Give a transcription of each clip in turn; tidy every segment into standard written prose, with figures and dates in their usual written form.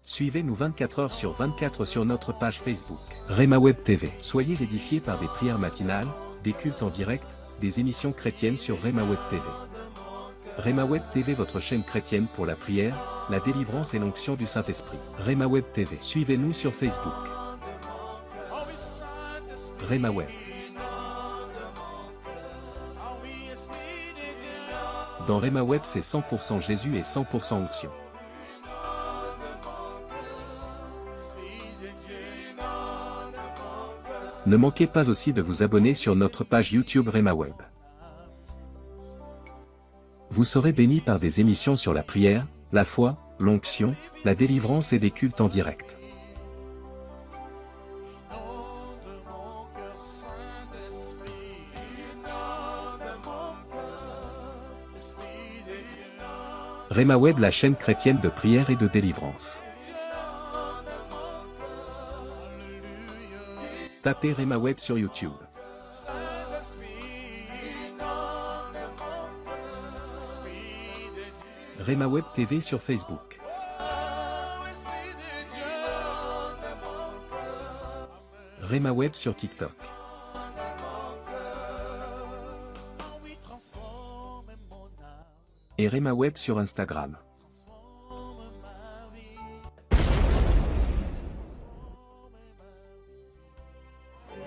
Suivez-nous 24 heures sur 24 sur notre page Facebook, Rema Web TV. Soyez édifiés par des prières matinales, des cultes en direct, des émissions chrétiennes sur Rema Web TV. Rema Web TV, votre chaîne chrétienne pour la prière, la délivrance et l'onction du Saint-Esprit. Rema Web TV. Suivez-nous sur Facebook. Rema Web. Dans Rema Web, c'est 100% Jésus et 100% onction. Ne manquez pas aussi de vous abonner sur notre page YouTube Rema Web. Vous serez bénis par des émissions sur la prière, la foi, l'onction, la délivrance et des cultes en direct. Rema Web, la chaîne chrétienne de prière et de délivrance. Tapez Rema Web sur YouTube. Rema Web TV sur Facebook. Rema Web sur TikTok. Et Rema Web sur Instagram.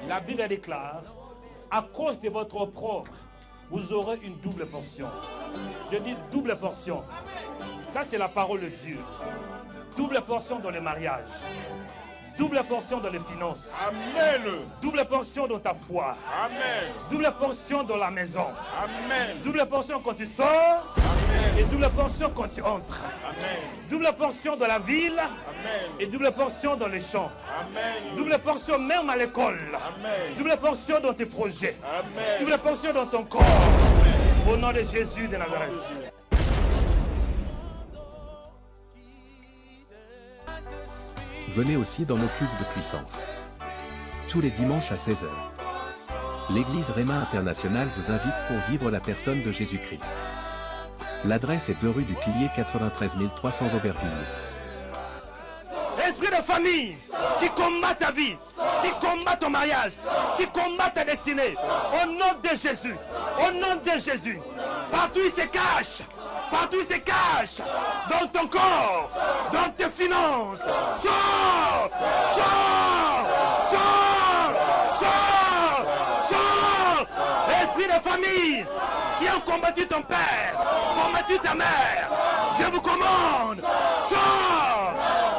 La Bible déclare, à cause de votre opprobre, vous aurez une double portion. Je dis double portion. Ça, c'est la parole de Dieu. Double portion dans le mariage. Double portion dans les finances. Amen. Double portion dans ta foi. Amen. Double portion dans la maison. Amen. Double portion quand tu sors. Amen. Et double portion quand tu entres. Amen. Double portion dans la ville. Amen. Et double portion dans les champs. Amen. Double portion même à l'école. Amen. Double portion dans tes projets. Amen. Double portion dans ton corps. Au nom de Jésus de Nazareth. Venez aussi dans nos cultes de puissance. Tous les dimanches à 16 h. L'église Rema International vous invite pour vivre la personne de Jésus-Christ. L'adresse est 2 rue du Pilier 93 300 d'Aubervilliers. Esprit de famille qui combat ta vie, qui combat ton mariage, qui combat ta destinée, au nom de Jésus, au nom de Jésus, partout il se cache, partout il se cache, dans ton corps, dans tes finances, sors, sors, sors, sors, sors, esprit de famille qui ont combattu ton père, combattu ta mère, je vous commande, sors,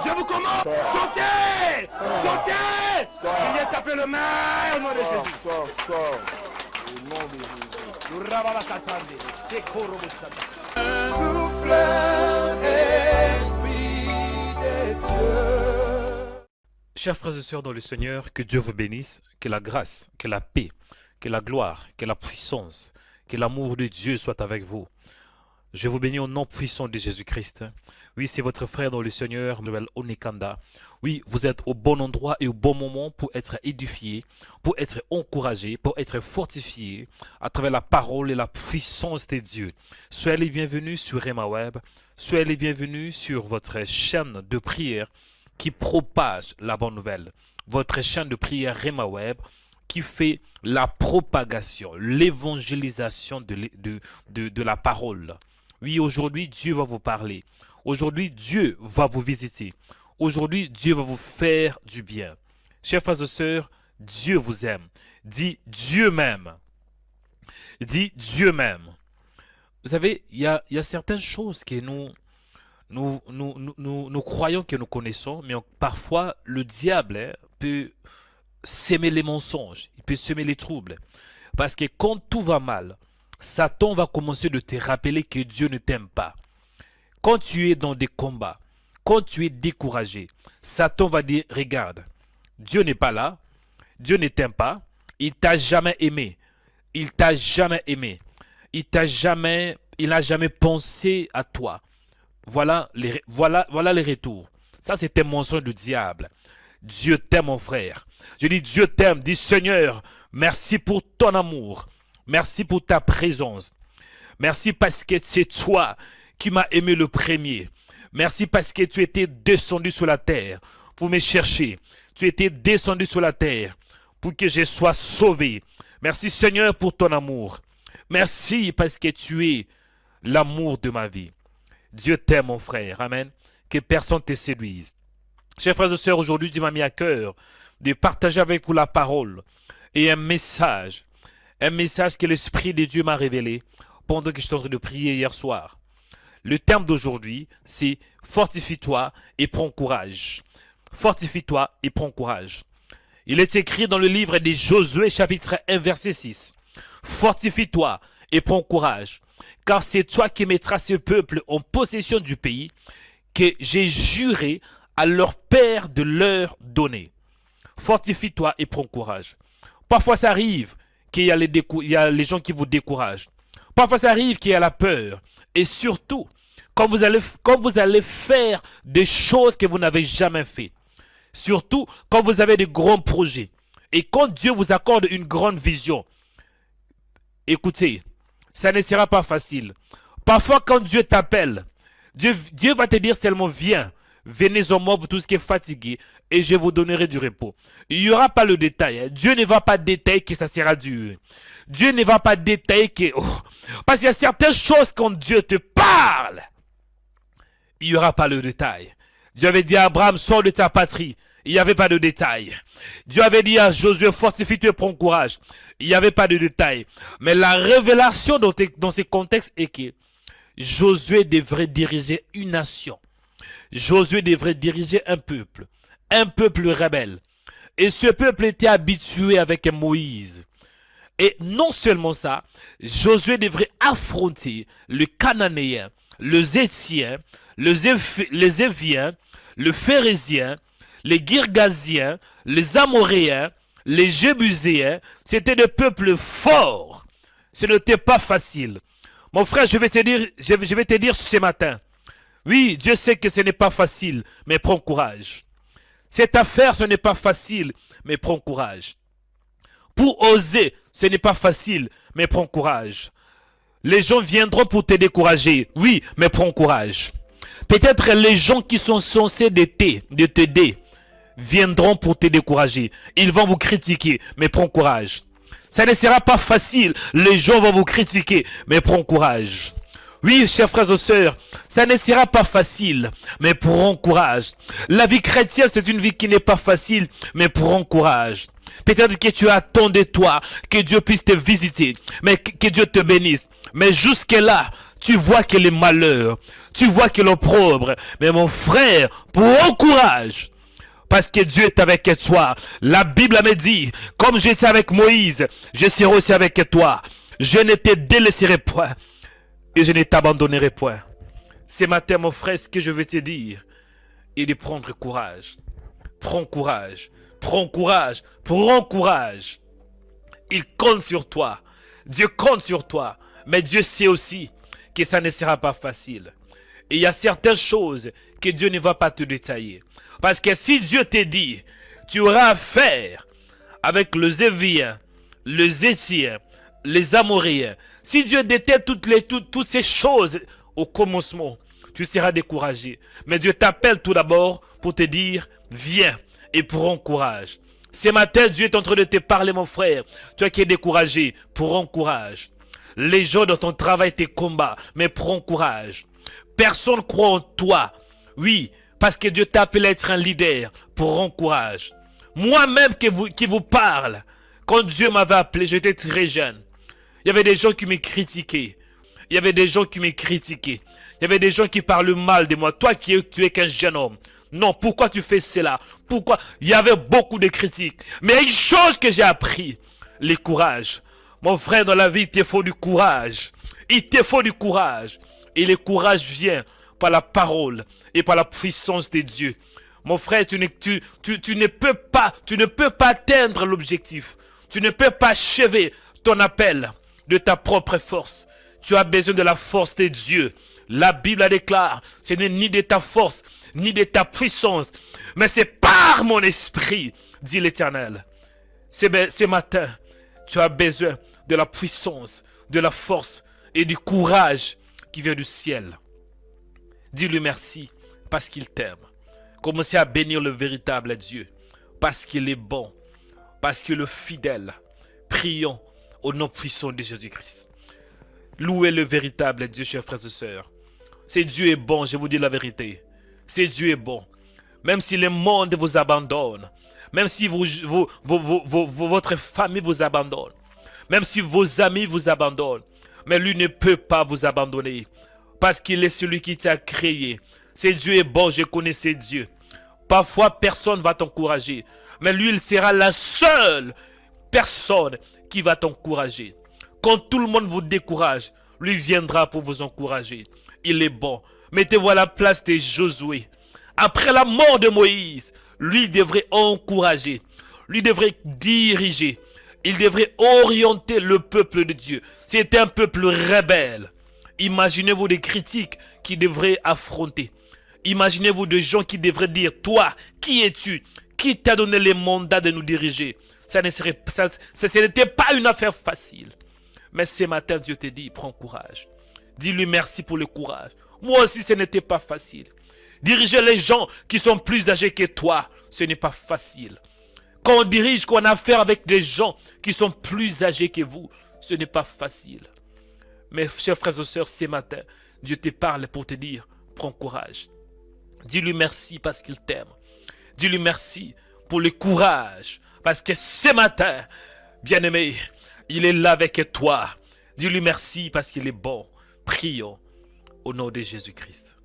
je vous commande, sautez, sautez, il est tapé le main au nom de Jésus. Sors. Au nom de Jésus. Souffle, Esprit de Dieu. Chers frères et sœurs dans le Seigneur, que Dieu vous bénisse, que la grâce, que la paix, que la gloire, que la puissance, que l'amour de Dieu soit avec vous. Je vous bénis au nom puissant de Jésus-Christ. Oui, c'est votre frère dans le Seigneur, Noël Onikanda. Oui, vous êtes au bon endroit et au bon moment pour être édifié, pour être encouragé, pour être fortifié à travers la parole et la puissance de Dieu. Soyez les bienvenus sur Rema Web. Soyez les bienvenus sur votre chaîne de prière qui propage la bonne nouvelle. Votre chaîne de prière Rema Web qui fait la propagation, l'évangélisation de la parole. Oui, aujourd'hui, Dieu va vous parler. Aujourd'hui, Dieu va vous visiter. Aujourd'hui, Dieu va vous faire du bien. Chers frères et sœurs, Dieu vous aime. Dis Dieu m'aime. Dis Dieu m'aime. Vous savez, il y a certaines choses que nous croyons que nous connaissons, mais parfois, le diable peut s'aimer les mensonges. Il peut semer les troubles. Parce que quand tout va mal, Satan va commencer de te rappeler que Dieu ne t'aime pas. Quand tu es dans des combats, quand tu es découragé, Satan va dire, regarde, Dieu n'est pas là, Dieu ne t'aime pas, il t'a jamais aimé, il t'a jamais aimé, il n'a jamais pensé à toi. Voilà les retours. Ça, c'est un mensonge du diable. Dieu t'aime, mon frère. Je dis, Dieu t'aime. Dis, Seigneur, merci pour ton amour. Merci pour ta présence. Merci parce que c'est toi qui m'as aimé le premier. Merci parce que tu étais descendu sur la terre pour me chercher. Tu étais descendu sur la terre pour que je sois sauvé. Merci Seigneur pour ton amour. Merci parce que tu es l'amour de ma vie. Dieu t'aime mon frère. Amen. Que personne ne te séduise. Chers frères et sœurs, aujourd'hui Dieu m'a mis à cœur de partager avec vous la parole et un message que l'Esprit de Dieu m'a révélé pendant que j'étais en train de prier hier soir. Le terme d'aujourd'hui, c'est « Fortifie-toi et prends courage ». Fortifie-toi et prends courage. Il est écrit dans le livre de Josué, chapitre 1, verset 6. « Fortifie-toi et prends courage, car c'est toi qui mettras ce peuple en possession du pays que j'ai juré à leur père de leur donner. » Fortifie-toi et prends courage. Parfois, ça arrive qu'il y a les gens qui vous découragent. Parfois, ça arrive qu'il y a la peur. Et surtout, quand vous allez faire des choses que vous n'avez jamais fait. Surtout, quand vous avez de grands projets. Et quand Dieu vous accorde une grande vision. Écoutez, ça ne sera pas facile. Parfois, quand Dieu t'appelle, Dieu va te dire seulement viens. Venez en moi, vous tous qui êtes fatigués, et je vous donnerai du repos. Il n'y aura pas le détail. Dieu ne va pas détailler que ça sera dur. Dieu ne va pas détailler que... parce qu'il y a certaines choses quand Dieu te parle. Il n'y aura pas le détail. Dieu avait dit à Abraham, sors de ta patrie. Il n'y avait pas de détail. Dieu avait dit à Josué, fortifie-toi et prends courage. Il n'y avait pas de détail. Mais la révélation dans ces contextes est que Josué devrait diriger une nation. Josué devrait diriger un peuple rebelle. Et ce peuple était habitué avec Moïse. Et non seulement ça, Josué devrait affronter le Cananéen, le Zétien, les Éviens, le Phérézien, les Girgasiens, les Amoréens, les Jébuséens. C'était des peuples forts. Ce n'était pas facile. Mon frère, je vais te dire ce matin. Oui, Dieu sait que ce n'est pas facile, mais prends courage. Cette affaire, ce n'est pas facile, mais prends courage. Pour oser, ce n'est pas facile, mais prends courage. Les gens viendront pour te décourager, oui, mais prends courage. Peut-être les gens qui sont censés t'aider viendront pour te décourager. Ils vont vous critiquer, mais prends courage. Ça ne sera pas facile, les gens vont vous critiquer, mais prends courage. Oui, chers frères et sœurs, ça ne sera pas facile, mais prends courage. La vie chrétienne, c'est une vie qui n'est pas facile, mais prends courage. Peut-être que tu attends de toi que Dieu puisse te visiter, mais que Dieu te bénisse. Mais jusque-là, tu vois que les malheurs, tu vois que l'opprobre. Mais mon frère, prends courage. Parce que Dieu est avec toi. La Bible me dit, comme j'étais avec Moïse, je serai aussi avec toi. Je ne te délaisserai point. Et je ne t'abandonnerai point. Ce matin, mon frère, ce que je veux te dire est de prendre courage. Prends courage. Prends courage. Prends courage. Il compte sur toi. Dieu compte sur toi. Mais Dieu sait aussi que ça ne sera pas facile. Et il y a certaines choses que Dieu ne va pas te détailler. Parce que si Dieu te dit, tu auras affaire avec le Zévien, le Zétien, les Amoréens. Si Dieu déteste toutes ces choses au commencement, tu seras découragé. Mais Dieu t'appelle tout d'abord pour te dire, viens et prends courage. Ce matin, Dieu est en train de te parler, mon frère. Toi qui es découragé, prends courage. Les gens dans ton travail te combattent, mais prends courage. Personne ne croit en toi. Oui, parce que Dieu t'a appelé à être un leader. Prends courage. Moi-même qui vous parle, quand Dieu m'avait appelé, j'étais très jeune. Il y avait des gens qui me critiquaient. Il y avait des gens qui me critiquaient. Il y avait des gens qui parlent mal de moi. Toi tu es qu'un jeune homme. Non, pourquoi tu fais cela? Pourquoi? Il y avait beaucoup de critiques. Mais une chose que j'ai appris, le courage. Mon frère, dans la vie, il te faut du courage. Il te faut du courage. Et le courage vient par la parole et par la puissance de Dieu. Mon frère, tu ne peux pas atteindre l'objectif. Tu ne peux pas achever ton appel de ta propre force. Tu as besoin de la force de Dieu. La Bible la déclare, ce n'est ni de ta force, ni de ta puissance, mais c'est par mon esprit, dit l'Éternel. Ce matin, tu as besoin de la puissance, de la force et du courage qui vient du ciel. Dis-lui merci parce qu'il t'aime. Commencez à bénir le véritable Dieu, parce qu'il est bon, parce qu'il est fidèle. Prions au nom puissant de Jésus-Christ. Louez le véritable Dieu, chers frères et sœurs. C'est Dieu est bon, je vous dis la vérité. C'est Dieu est bon. Même si le monde vous abandonne, même si votre famille vous abandonne, même si vos amis vous abandonnent, mais lui ne peut pas vous abandonner, parce qu'il est celui qui t'a créé. C'est Dieu est bon, je connais ces dieux. Parfois, personne ne va t'encourager, mais lui, il sera la seule personne qui va t'encourager. Quand tout le monde vous décourage, lui viendra pour vous encourager. Il est bon. Mettez-vous à la place de Josué. Après la mort de Moïse, lui devrait encourager, lui devrait diriger, il devrait orienter le peuple de Dieu. C'était un peuple rebelle. Imaginez-vous des critiques qui devraient affronter. Imaginez-vous des gens qui devraient dire, toi, qui es-tu? Qui t'a donné le mandat de nous diriger? Ce n'était pas une affaire facile. Mais ce matin, Dieu te dit, prends courage. Dis-lui merci pour le courage. Moi aussi, ce n'était pas facile. Diriger les gens qui sont plus âgés que toi, ce n'est pas facile. Quand on dirige, qu'on a affaire avec des gens qui sont plus âgés que vous, ce n'est pas facile. Mais chers frères et sœurs, ce matin, Dieu te parle pour te dire, prends courage. Dis-lui merci parce qu'il t'aime. Dis-lui merci pour le courage. Parce que ce matin, bien-aimé, il est là avec toi. Dis-lui merci parce qu'il est bon. Prions au nom de Jésus-Christ.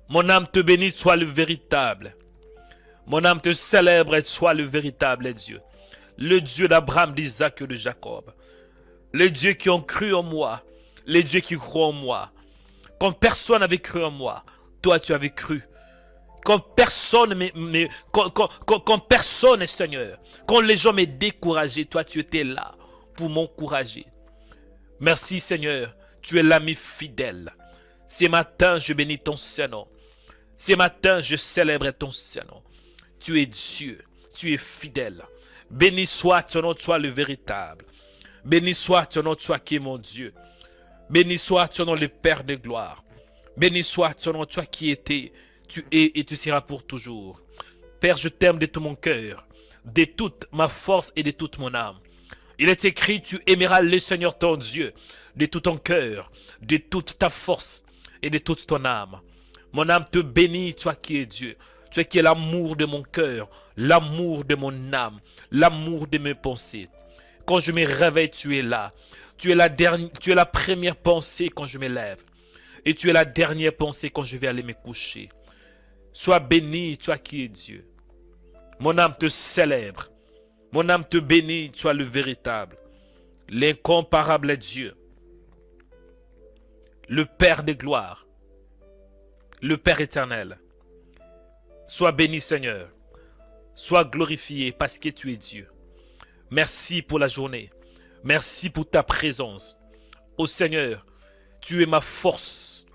Mon âme te bénit, sois le véritable. Mon âme te célèbre et sois le véritable Dieu. Le Dieu d'Abraham, d'Isaac et de Jacob. Les dieux qui ont cru en moi. Les dieux qui croient en moi. Quand personne n'avait cru en moi, toi tu avais cru. Quand personne, quand personne, Seigneur, quand les gens m'ont découragé, toi tu étais là pour m'encourager. Merci Seigneur, tu es l'ami fidèle. Ce matin, je bénis ton Saint-Nom. Ce matin, je célèbre ton Saint-Nom. Tu es Dieu, tu es fidèle. Béni soit ton nom, toi le véritable. Béni soit ton nom, toi qui es mon Dieu. Béni soit ton nom, le Père de gloire. Béni soit ton nom, toi qui étais, tu es et tu seras pour toujours. Père, je t'aime de tout mon cœur, de toute ma force et de toute mon âme. Il est écrit, tu aimeras le Seigneur ton Dieu de tout ton cœur, de toute ta force et de toute ton âme. Mon âme te bénit, toi qui es Dieu. Tu qui es l'amour de mon cœur, l'amour de mon âme, l'amour de mes pensées. Quand je me réveille, tu es là. Tu es la première pensée quand je me lève. Et tu es la dernière pensée quand je vais aller me coucher. Sois béni, toi qui es Dieu. Mon âme te célèbre. Mon âme te bénit, toi le véritable, l'incomparable Dieu, le Père de gloire, le Père éternel. Sois béni Seigneur, sois glorifié parce que tu es Dieu. Merci pour la journée, merci pour ta présence. Ô Seigneur, tu es ma force,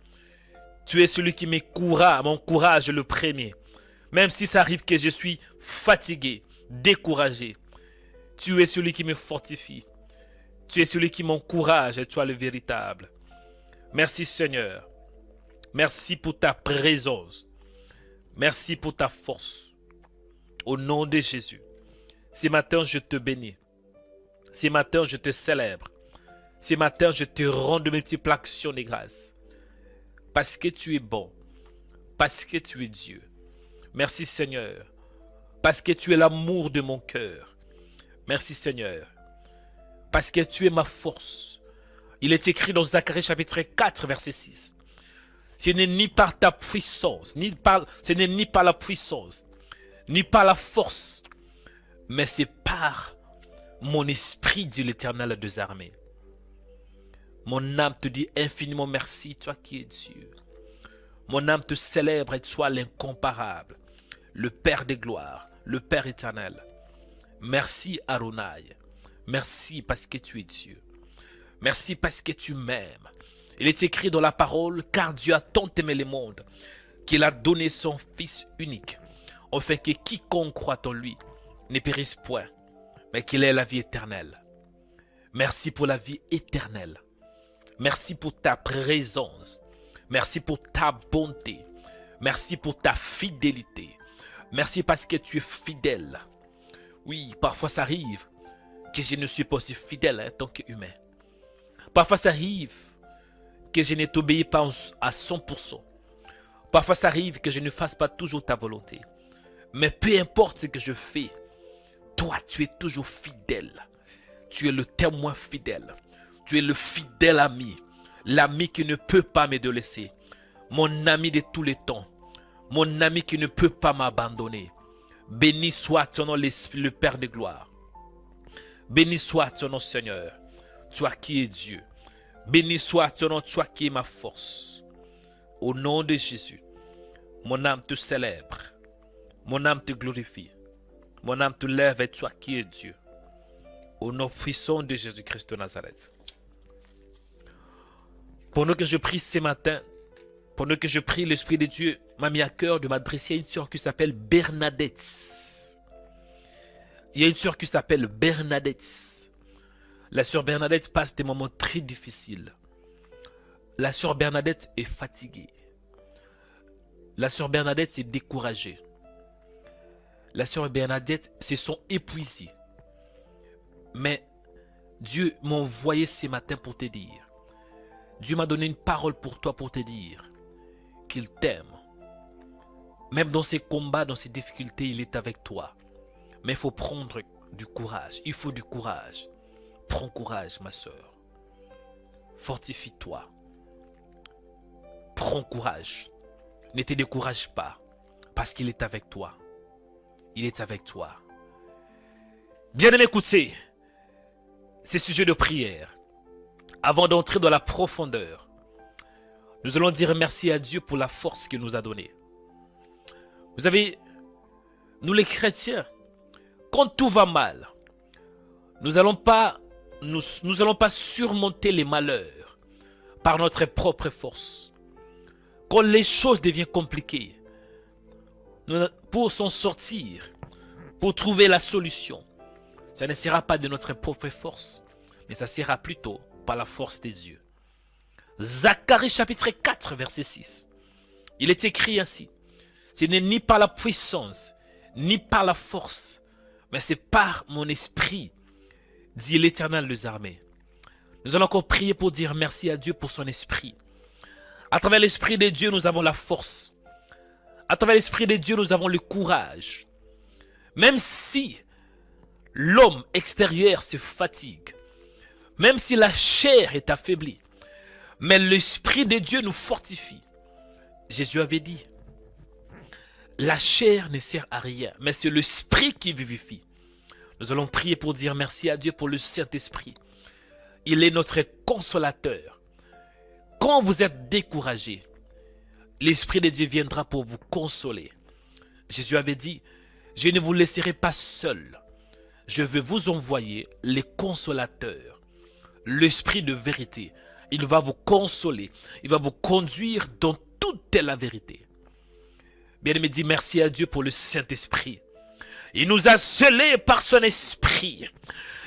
tu es celui qui m'encourage le premier. Même si ça arrive que je suis fatigué, découragé, tu es celui qui me fortifie. Tu es celui qui m'encourage et tu es le véritable. Merci Seigneur. Merci pour ta présence. Merci pour ta force. Au nom de Jésus. Ce matin, je te bénis. Ce matin, je te célèbre. Ce matin, je te rends de multiples actions de grâce. Parce que tu es bon. Parce que tu es Dieu. Merci Seigneur. Parce que tu es l'amour de mon cœur. Merci Seigneur. Parce que tu es ma force. Il est écrit dans Zacharie chapitre 4 verset 6. Ce n'est ni par ta puissance, ce n'est ni par la puissance, ni par la force, mais c'est par mon esprit, dit l'Éternel des armées. Mon âme te dit infiniment merci, toi qui es Dieu. Mon âme te célèbre et toi l'incomparable, le Père des gloires, le Père éternel. Merci Adonai. Merci parce que tu es Dieu. Merci parce que tu m'aimes. Il est écrit dans la parole, car Dieu a tant aimé le monde qu'il a donné son Fils unique, afin que quiconque croit en lui ne périsse point, mais qu'il ait la vie éternelle. Merci pour la vie éternelle. Merci pour ta présence. Merci pour ta bonté. Merci pour ta fidélité. Merci parce que tu es fidèle. Oui, parfois ça arrive que je ne suis pas aussi fidèle en tant qu'humain. Parfois ça arrive que je ne t'obéis pas à 100%. Parfois ça arrive que je ne fasse pas toujours ta volonté. Mais peu importe ce que je fais, toi tu es toujours fidèle. Tu es le témoin fidèle. Tu es le fidèle ami. L'ami qui ne peut pas me délaisser. Mon ami de tous les temps. Mon ami qui ne peut pas m'abandonner. Béni soit ton nom, le Père de gloire. Béni soit ton nom, Seigneur. Toi qui es Dieu. Béni soit ton nom, toi qui es ma force. Au nom de Jésus, mon âme te célèbre. Mon âme te glorifie. Mon âme te lève et toi qui es Dieu. Au nom puissant de Jésus-Christ de Nazareth. Pendant que je prie ce matin, pendant que je prie, l'Esprit de Dieu m'a mis à cœur de m'adresser à une sœur qui s'appelle Bernadette. Il y a une sœur qui s'appelle Bernadette. La sœur Bernadette passe des moments très difficiles. La sœur Bernadette est fatiguée. La sœur Bernadette est découragée. La sœur Bernadette se sent épuisée. Mais Dieu m'a envoyé ce matin pour te dire. Dieu m'a donné une parole pour toi pour te dire qu'il t'aime. Même dans ces combats, dans ces difficultés, il est avec toi. Mais il faut prendre du courage. Il faut du courage. Prends courage, ma soeur. Fortifie-toi. Prends courage. Ne te décourage pas. Parce qu'il est avec toi. Il est avec toi. Bien-aimé, écoutez. Ces sujets de prière. Avant d'entrer dans la profondeur, nous allons dire merci à Dieu pour la force qu'il nous a donnée. Vous savez, nous les chrétiens, quand tout va mal, nous n'allons pas surmonter les malheurs par notre propre force. Quand les choses deviennent compliquées, pour s'en sortir, pour trouver la solution, ça ne sera pas de notre propre force, mais ça sera plutôt par la force de Dieu. Zacharie chapitre 4 verset 6. Il est écrit ainsi. Ce n'est ni par la puissance, ni par la force, mais c'est par mon esprit, dit l'Éternel des armées. Nous allons encore prier pour dire merci à Dieu pour son esprit. À travers l'esprit de Dieu, nous avons la force. À travers l'esprit de Dieu, nous avons le courage. Même si l'homme extérieur se fatigue, même si la chair est affaiblie, mais l'Esprit de Dieu nous fortifie. Jésus avait dit, la chair ne sert à rien, mais c'est l'Esprit qui vivifie. Nous allons prier pour dire merci à Dieu pour le Saint-Esprit. Il est notre consolateur. Quand vous êtes découragé, l'Esprit de Dieu viendra pour vous consoler. Jésus avait dit, je ne vous laisserai pas seul. Je vais vous envoyer les consolateurs. L'Esprit de vérité. Il va vous consoler. Il va vous conduire dans toute la vérité. Bien-aimé, dis merci à Dieu pour le Saint-Esprit. Il nous a scellés par son Esprit.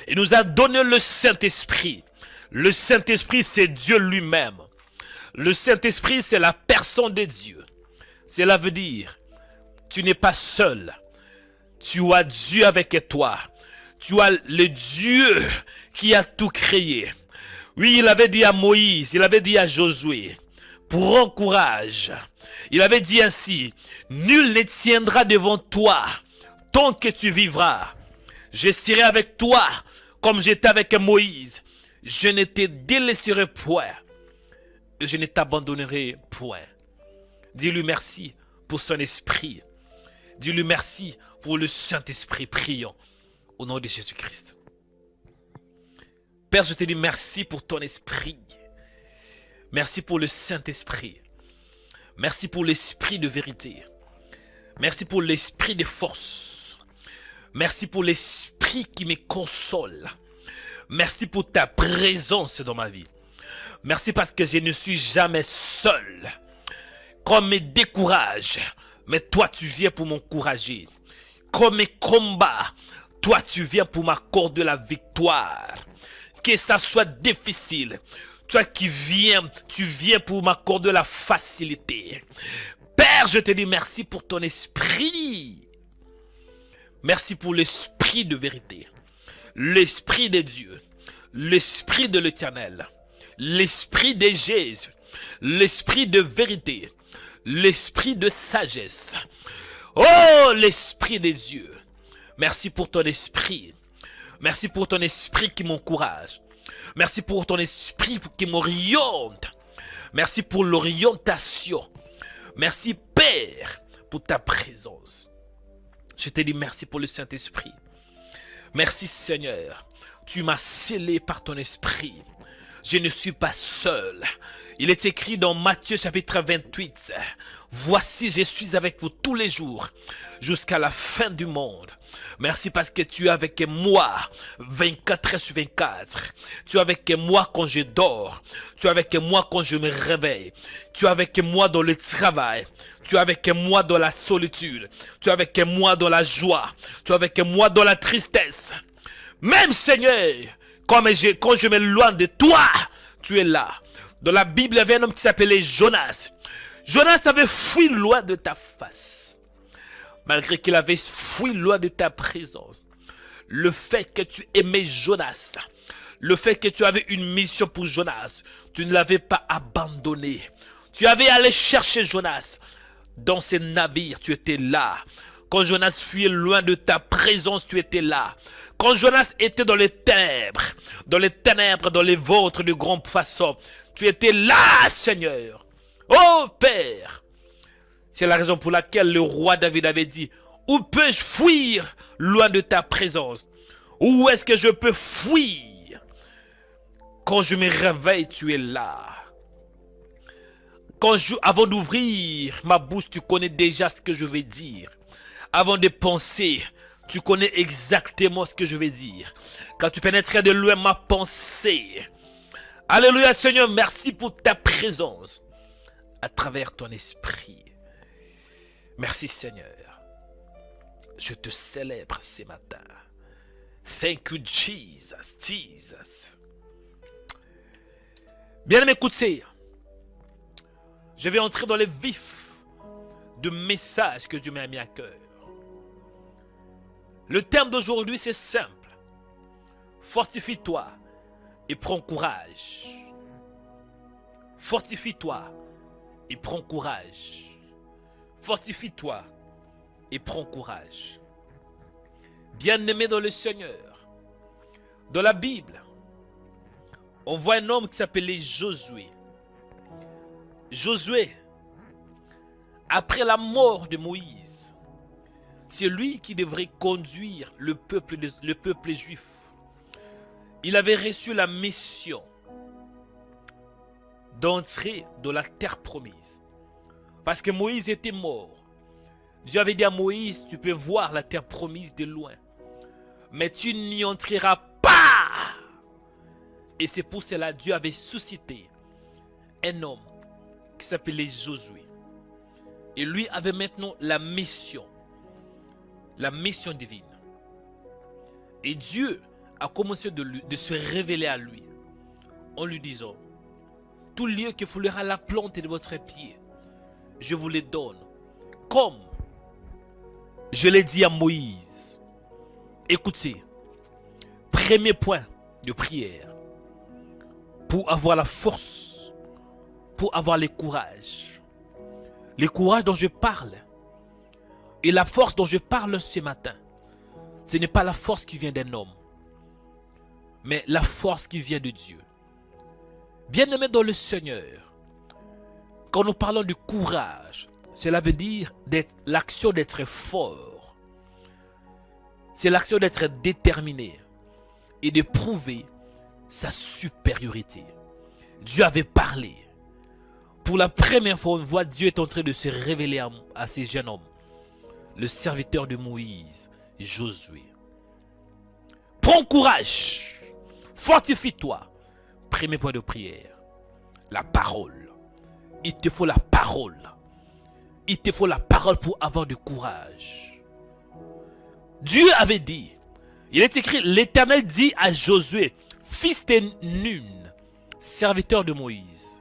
Il nous a donné le Saint-Esprit. Le Saint-Esprit, c'est Dieu lui-même. Le Saint-Esprit, c'est la personne de Dieu. Cela veut dire, tu n'es pas seul. Tu as Dieu avec toi. Tu as le Dieu qui a tout créé. Oui, il avait dit à Moïse, il avait dit à Josué, prends courage. Il avait dit ainsi, nul ne tiendra devant toi tant que tu vivras. Je serai avec toi comme j'étais avec Moïse. Je ne te délaisserai point. Je ne t'abandonnerai point. Dis-lui merci pour son esprit. Dis-lui merci pour le Saint-Esprit. Prions au nom de Jésus-Christ. Père, je te dis merci pour ton esprit. Merci pour le Saint-Esprit. Merci pour l'esprit de vérité. Merci pour l'esprit de force. Merci pour l'esprit qui me console. Merci pour ta présence dans ma vie. Merci parce que je ne suis jamais seul. Qu'on me décourage, mais toi tu viens pour m'encourager. Qu'on me combat, toi tu viens pour m'accorder la victoire. Que ça soit difficile, toi qui viens, tu viens pour m'accorder la facilité. Père, je te dis merci pour ton esprit. Merci pour l'esprit de vérité. L'esprit de Dieu. L'esprit de l'Éternel. L'esprit de Jésus. L'esprit de vérité. L'esprit de sagesse. Oh, l'esprit de Dieu. Merci pour ton esprit. Merci pour ton esprit qui m'encourage. Merci pour ton esprit qui m'oriente. Merci pour l'orientation. Merci, Père, pour ta présence. Je te dis merci pour le Saint-Esprit. Merci, Seigneur. Tu m'as scellé par ton esprit. Je ne suis pas seul. Il est écrit dans Matthieu chapitre 28. Voici, je suis avec vous tous les jours jusqu'à la fin du monde. Merci parce que tu es avec moi 24 heures sur 24. Tu es avec moi quand je dors. Tu es avec moi quand je me réveille. Tu es avec moi dans le travail. Tu es avec moi dans la solitude. Tu es avec moi dans la joie. Tu es avec moi dans la tristesse. Même Seigneur, quand je m'éloigne de toi, tu es là. Dans la Bible, il y avait un homme qui s'appelait Jonas. Jonas avait fui loin de ta face. Malgré qu'il avait fui loin de ta présence. Le fait que tu aimais Jonas, le fait que tu avais une mission pour Jonas, tu ne l'avais pas abandonné. Tu avais allé chercher Jonas. Dans ces navires, tu étais là. Quand Jonas fuyait loin de ta présence, tu étais là. Quand Jonas était dans les ténèbres, dans les ventres de grands poissons, tu étais là, Seigneur. Oh Père, c'est la raison pour laquelle le roi David avait dit, où peux-je fuir loin de ta présence? Où est-ce que je peux fuir? Quand je me réveille, tu es là. Avant d'ouvrir ma bouche, tu connais déjà ce que je vais dire. Avant de penser, tu connais exactement ce que je vais dire. Quand tu pénétrais de loin ma pensée. Alléluia Seigneur, merci pour ta présence à travers ton esprit. Merci Seigneur. Je te célèbre ce matin. Thank you Jesus, Jesus. Bien écoutez, je vais entrer dans le vif du message que Dieu m'a mis à cœur. Le thème d'aujourd'hui, c'est simple. Fortifie-toi et prends courage. Fortifie-toi et prends courage. Fortifie-toi et prends courage. Bien-aimé dans le Seigneur, dans la Bible, on voit un homme qui s'appelait Josué. Josué, après la mort de Moïse, c'est lui qui devrait conduire le peuple juif. Il avait reçu la mission d'entrer dans la terre promise. Parce que Moïse était mort. Dieu avait dit à Moïse, tu peux voir la terre promise de loin. Mais tu n'y entreras pas. Et c'est pour cela que Dieu avait suscité un homme qui s'appelait Josué. Et lui avait maintenant la mission divine. Et Dieu a commencé de se révéler à lui en lui disant, tout lieu que foulera la plante de votre pied, je vous les donne, comme je l'ai dit à Moïse. Écoutez, premier point de prière, pour avoir la force, pour avoir le courage dont je parle, et la force dont je parle ce matin, ce n'est pas la force qui vient d'un homme, mais la force qui vient de Dieu. Bien-aimé dans le Seigneur, quand nous parlons du courage, cela veut dire l'action d'être fort. C'est l'action d'être déterminé et de prouver sa supériorité. Dieu avait parlé. Pour la première fois, on voit Dieu est en train de se révéler à ces jeunes hommes. Le serviteur de Moïse, Josué. Prends courage, fortifie-toi. Premier point de prière, la parole. Il te faut la parole. Il te faut la parole pour avoir du courage. Dieu avait dit, il est écrit, l'Éternel dit à Josué, fils de Nun, serviteur de Moïse.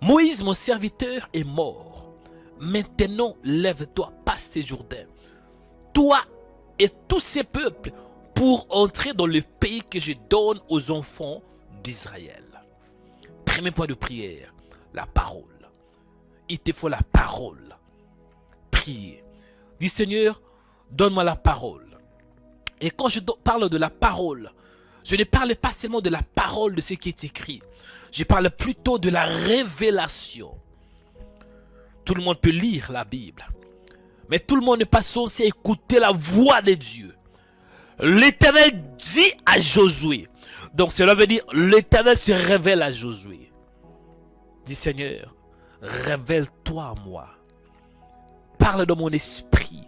Moïse, mon serviteur, est mort. Maintenant, lève-toi, passe ces Jourdains, toi et tous ces peuples, pour entrer dans le pays que je donne aux enfants d'Israël. Premier point de prière, la parole. Il te faut la parole. Priez. Dis Seigneur, donne-moi la parole. Et quand je parle de la parole, je ne parle pas seulement de la parole de ce qui est écrit. Je parle plutôt de la révélation. Tout le monde peut lire la Bible. Mais tout le monde n'est pas censé écouter la voix de Dieu. L'Éternel dit à Josué. Donc cela veut dire l'Éternel se révèle à Josué. Dis Seigneur, révèle-toi à moi. Parle dans mon esprit.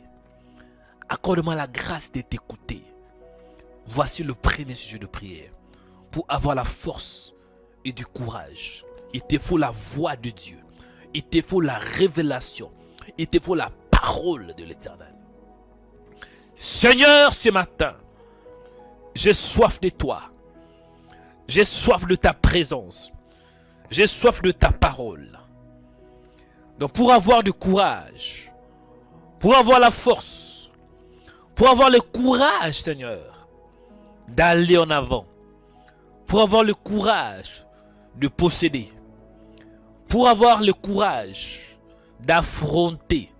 Accorde-moi la grâce de t'écouter. Voici le premier sujet de prière. Pour avoir la force et du courage, il te faut la voix de Dieu. Il te faut la révélation. Il te faut la parole de l'Éternel. Seigneur, ce matin, j'ai soif de toi. J'ai soif de ta présence. J'ai soif de ta parole. Donc pour avoir du courage, pour avoir la force, pour avoir le courage, Seigneur, d'aller en avant, pour avoir le courage de posséder, pour avoir le courage d'affronter,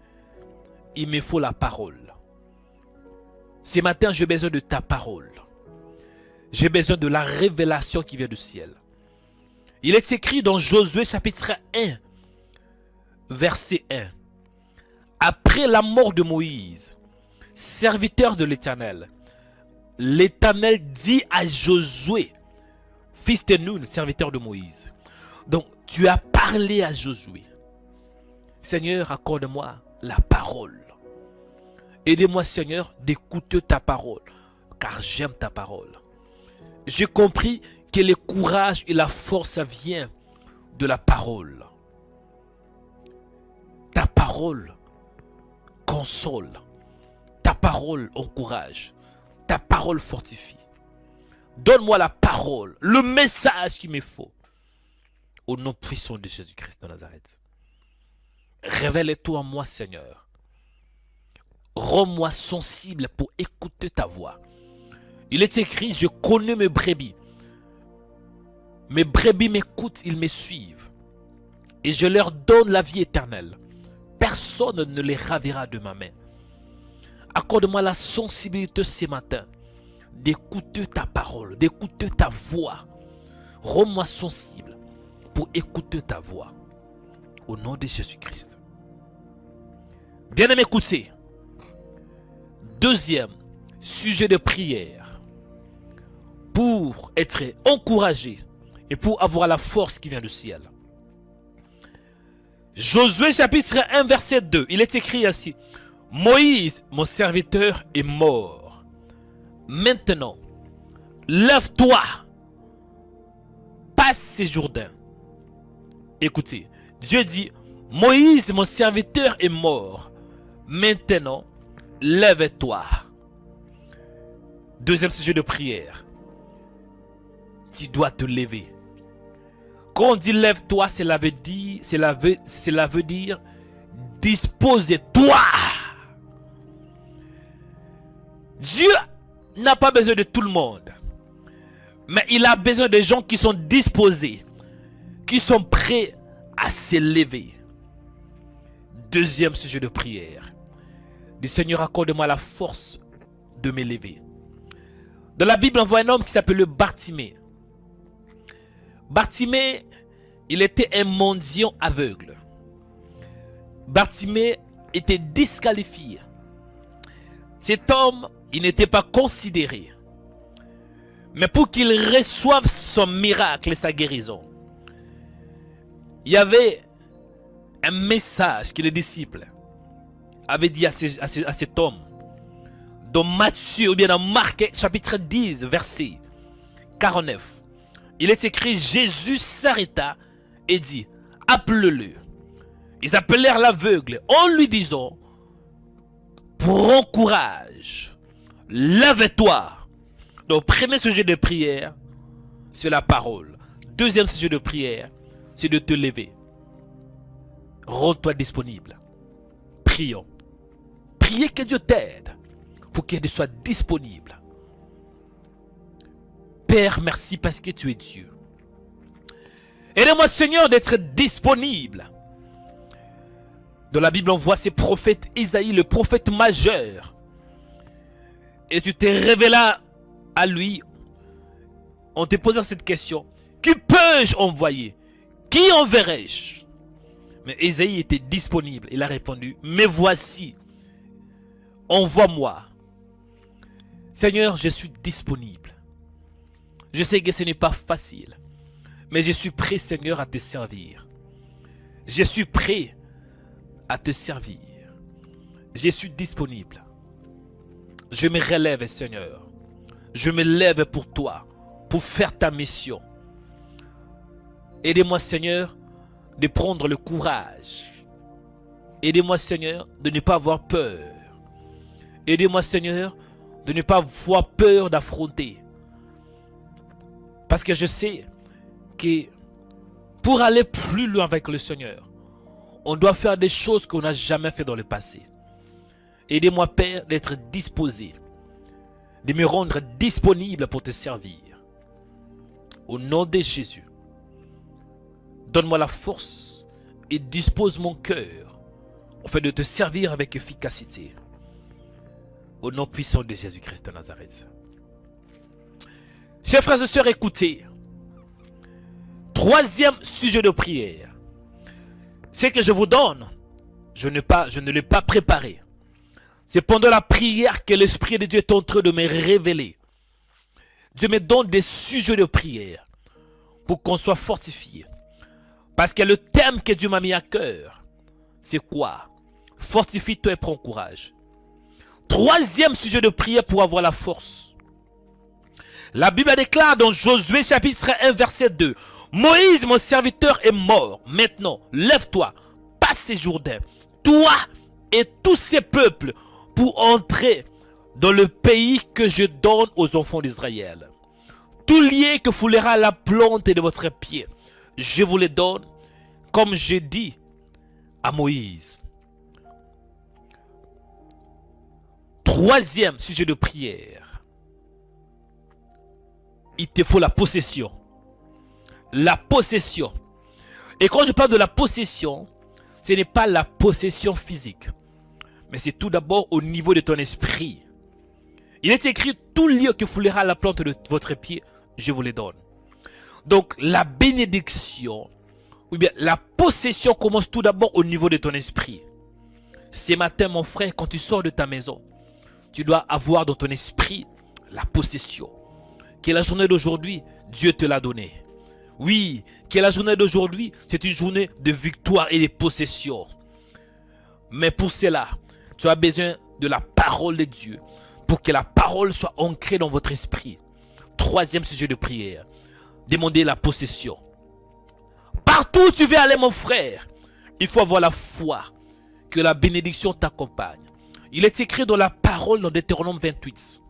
il me faut la parole. Ce matin, j'ai besoin de ta parole. J'ai besoin de la révélation qui vient du ciel. Il est écrit dans Josué chapitre 1, verset 1. Après la mort de Moïse, serviteur de l'Éternel, l'Éternel dit à Josué, fils de Nun, serviteur de Moïse. Donc, tu as parlé à Josué. Seigneur, accorde-moi la parole. Aidez-moi, Seigneur, d'écouter ta parole, car j'aime ta parole. J'ai compris que le courage et la force, ça vient de la parole. Ta parole console. Ta parole encourage. Ta parole fortifie. Donne-moi la parole, le message qu'il me faut. Au nom puissant de Jésus-Christ de Nazareth. Révèle-toi en moi, Seigneur. Rends-moi sensible pour écouter ta voix. Il est écrit, je connais mes brebis. Mes brebis m'écoutent, ils me suivent. Et je leur donne la vie éternelle. Personne ne les ravira de ma main. Accorde-moi la sensibilité ce matin d'écouter ta parole, d'écouter ta voix. Rends-moi sensible pour écouter ta voix. Au nom de Jésus-Christ. Bien-aimé, écoutez. Deuxième sujet de prière. Pour être encouragé et pour avoir la force qui vient du ciel. Josué chapitre 1 verset 2. Il est écrit ainsi. Moïse, mon serviteur, est mort. Maintenant, lève-toi. Passe ces Jourdains. Écoutez, Dieu dit, Moïse, mon serviteur, est mort. Maintenant, lève-toi. Deuxième sujet de prière. Tu dois te lever. Quand on dit lève-toi, cela veut dire dispose-toi. Dieu n'a pas besoin de tout le monde. Mais il a besoin de gens qui sont disposés, qui sont prêts à se lever. Deuxième sujet de prière. Du Seigneur, accorde-moi la force de me lever. Dans la Bible, on voit un homme qui s'appelle Bartimée. Bartimée, il était un mendiant aveugle. Bartimée était disqualifié. Cet homme, il n'était pas considéré. Mais pour qu'il reçoive son miracle et sa guérison, il y avait un message que les disciples avaient dit à cet homme. Dans Matthieu ou bien dans Marc chapitre 10 verset 49. Il est écrit, Jésus s'arrêta et dit, appelle-le. Ils appelèrent l'aveugle en lui disant, prends courage, lève-toi. Donc, premier sujet de prière, c'est la parole. Deuxième sujet de prière, c'est de te lever. Rends-toi disponible. Prions. Priez que Dieu t'aide pour qu'il soit disponible. Père, merci parce que tu es Dieu. Aide-moi, Seigneur, d'être disponible. Dans la Bible, on voit ces prophètes, Isaïe, le prophète majeur. Et tu t'es révélé à lui en te posant cette question. Qui peux-je envoyer? Qui enverrai-je? Mais Isaïe était disponible. Il a répondu, me voici. Envoie-moi. Seigneur, je suis disponible. Je sais que ce n'est pas facile. Mais je suis prêt, Seigneur, à te servir. Je suis prêt à te servir. Je suis disponible. Je me relève, Seigneur. Je me lève pour toi, pour faire ta mission. Aidez-moi, Seigneur, de prendre le courage. Aidez-moi, Seigneur, de ne pas avoir peur. Aidez-moi, Seigneur, de ne pas avoir peur d'affronter. Parce que je sais que pour aller plus loin avec le Seigneur, on doit faire des choses qu'on n'a jamais fait dans le passé. Aidez-moi, Père, d'être disposé, de me rendre disponible pour te servir. Au nom de Jésus, donne-moi la force et dispose mon cœur afin de te servir avec efficacité. Au nom puissant de Jésus-Christ de Nazareth. Chers frères et sœurs, écoutez. Troisième sujet de prière. Ce que je vous donne, je ne l'ai pas préparé. C'est pendant la prière que l'Esprit de Dieu est en train de me révéler. Dieu me donne des sujets de prière pour qu'on soit fortifié. Parce que le thème que Dieu m'a mis à cœur, c'est quoi? Fortifie-toi et prends courage. Troisième sujet de prière pour avoir la force. La Bible déclare dans Josué chapitre 1 verset 2. Moïse, mon serviteur, est mort. Maintenant, lève-toi, passe ces Jourdain, toi et tous ces peuples, pour entrer dans le pays que je donne aux enfants d'Israël. Tout lié que foulera la plante de votre pied, je vous les donne, comme j'ai dit à Moïse. Troisième sujet de prière. Il te faut la possession. La possession. Et quand je parle de la possession, ce n'est pas la possession physique. Mais c'est tout d'abord au niveau de ton esprit. Il est écrit, tout lieu que foulera la plante de votre pied, je vous les donne. Donc la bénédiction, ou bien la possession commence tout d'abord au niveau de ton esprit. Ce matin, mon frère, quand tu sors de ta maison, tu dois avoir dans ton esprit la possession. Que la journée d'aujourd'hui, Dieu te l'a donnée. Oui, que la journée d'aujourd'hui, c'est une journée de victoire et de possession. Mais pour cela, tu as besoin de la parole de Dieu. Pour que la parole soit ancrée dans votre esprit. Troisième sujet de prière. Demandez la possession. Partout où tu veux aller, mon frère, il faut avoir la foi. Que la bénédiction t'accompagne. Il est écrit dans la parole dans Deutéronome 28.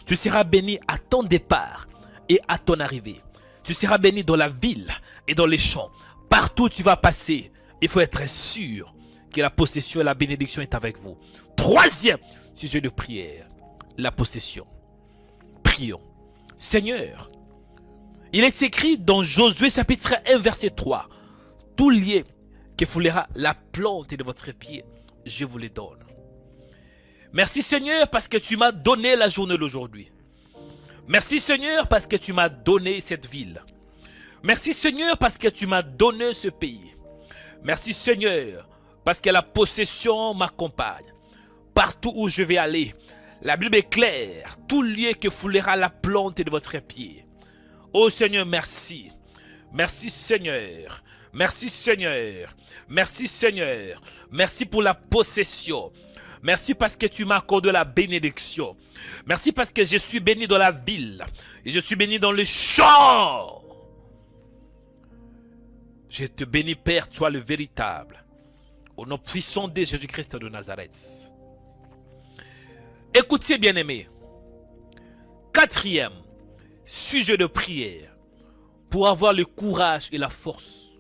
Tu seras béni à ton départ et à ton arrivée. Tu seras béni dans la ville et dans les champs. Partout où tu vas passer, il faut être sûr que la possession et la bénédiction est avec vous. Troisième sujet de prière, la possession. Prions. Seigneur, il est écrit dans Josué chapitre 1 verset 3. Tout lié que foulera la plante de votre pied, je vous les donne. Merci Seigneur parce que tu m'as donné la journée d'aujourd'hui. Merci Seigneur parce que tu m'as donné cette ville. Merci Seigneur parce que tu m'as donné ce pays. Merci Seigneur parce que la possession m'accompagne. Partout où je vais aller, la Bible est claire. Tout lieu que foulera la plante de votre pied. Oh Seigneur, merci. Merci Seigneur. Merci Seigneur. Merci Seigneur. Merci pour la possession. Merci parce que tu m'as accordé la bénédiction. Merci parce que je suis béni dans la ville. Et je suis béni dans les champs. Je te bénis, Père, toi le véritable. Au nom puissant de Jésus-Christ de Nazareth. Écoutez, bien-aimés. Quatrième sujet de prière. Pour avoir le courage et la force.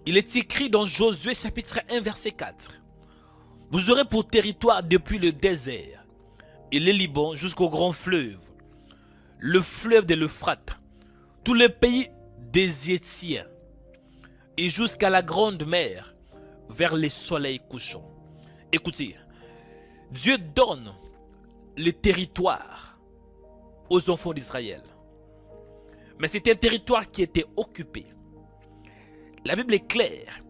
Il est écrit dans Josué chapitre 1 verset 4. Vous aurez pour territoire depuis le désert et le Liban jusqu'au grand fleuve, le fleuve de l'Euphrate, tous les pays des Hétiens et jusqu'à la grande mer vers les soleils couchants. Écoutez, Dieu donne le territoire aux enfants d'Israël. Mais c'est un territoire qui était occupé. La Bible est claire.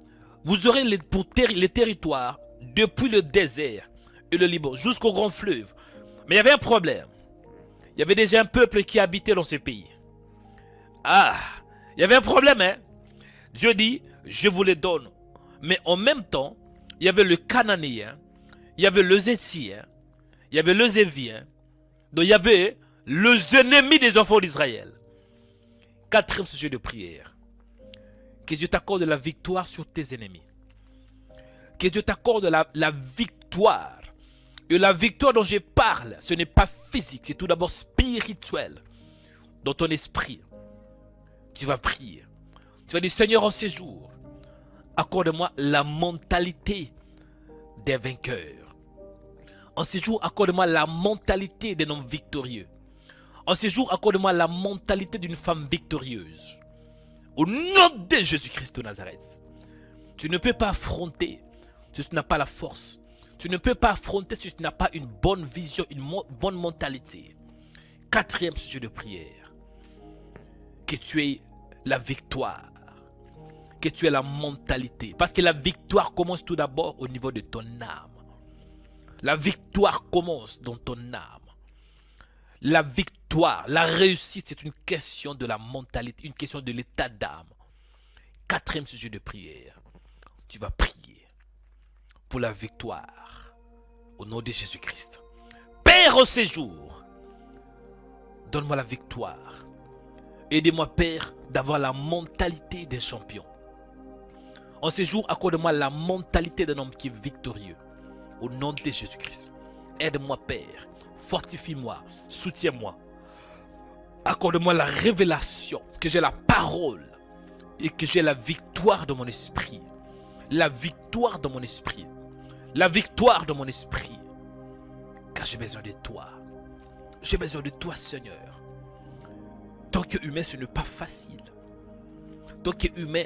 Vous aurez les territoires depuis le désert et le Liban jusqu'au grand fleuve. Mais il y avait un problème. Il y avait déjà un peuple qui habitait dans ce pays. Ah, il y avait un problème, hein? Dieu dit, je vous les donne. Mais en même temps, il y avait le Cananéen, il y avait le Hétien, il y avait le Zévien. Donc il y avait les ennemis des enfants d'Israël. Quatrième sujet de prière. Que Dieu t'accorde la victoire sur tes ennemis. Que Dieu t'accorde la victoire. Et la victoire dont je parle, ce n'est pas physique, c'est tout d'abord spirituel. Dans ton esprit, tu vas prier. Tu vas dire, Seigneur, en ces jours, accorde-moi la mentalité des vainqueurs. En ces jours, accorde-moi la mentalité d'un homme victorieux. En ces jours, accorde-moi la mentalité d'une femme victorieuse. Au nom de Jésus-Christ de Nazareth. Tu ne peux pas affronter si tu n'as pas la force. Tu ne peux pas affronter si tu n'as pas une bonne vision, une bonne mentalité. Quatrième sujet de prière. Que tu aies la victoire. Que tu aies la mentalité. Parce que la victoire commence tout d'abord au niveau de ton âme. La victoire commence dans ton âme. La victoire, la réussite, c'est une question de la mentalité, une question de l'état d'âme. Quatrième sujet de prière. Tu vas prier pour la victoire au nom de Jésus-Christ. Père au séjour, donne-moi la victoire. Aidez-moi, Père, d'avoir la mentalité des champions. En ces jours, accorde-moi la mentalité d'un homme qui est victorieux. Au nom de Jésus-Christ. Aide-moi, Père. Fortifie-moi. Soutiens-moi. Accorde-moi la révélation. Que j'ai la parole. Et que j'ai la victoire dans mon esprit. La victoire dans mon esprit. La victoire dans mon esprit. Car j'ai besoin de toi. J'ai besoin de toi, Seigneur. Tant que humain, ce n'est pas facile. Tant que humain,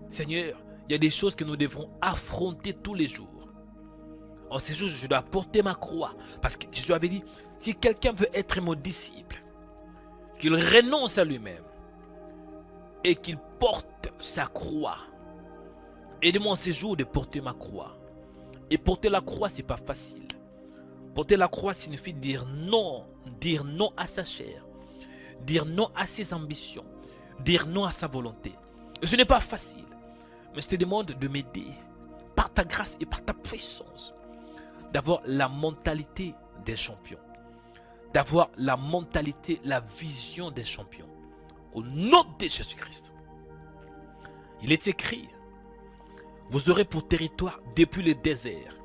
Seigneur, il y a des choses que nous devrons affronter tous les jours. En ces jours, je dois porter ma croix. Parce que Jésus avait dit, si quelqu'un veut être mon disciple, qu'il renonce à lui-même et qu'il porte sa croix. Aidez-moi en ces jours de porter ma croix. Et porter la croix, ce n'est pas facile. Porter la croix signifie dire non à sa chair, dire non à ses ambitions, dire non à sa volonté. Et ce n'est pas facile. Mais je te demande de m'aider par ta grâce et par ta puissance d'avoir la mentalité des champions, d'avoir la mentalité, la vision des champions. Au nom de Jésus-Christ. Il est écrit, vous aurez pour territoire depuis le désert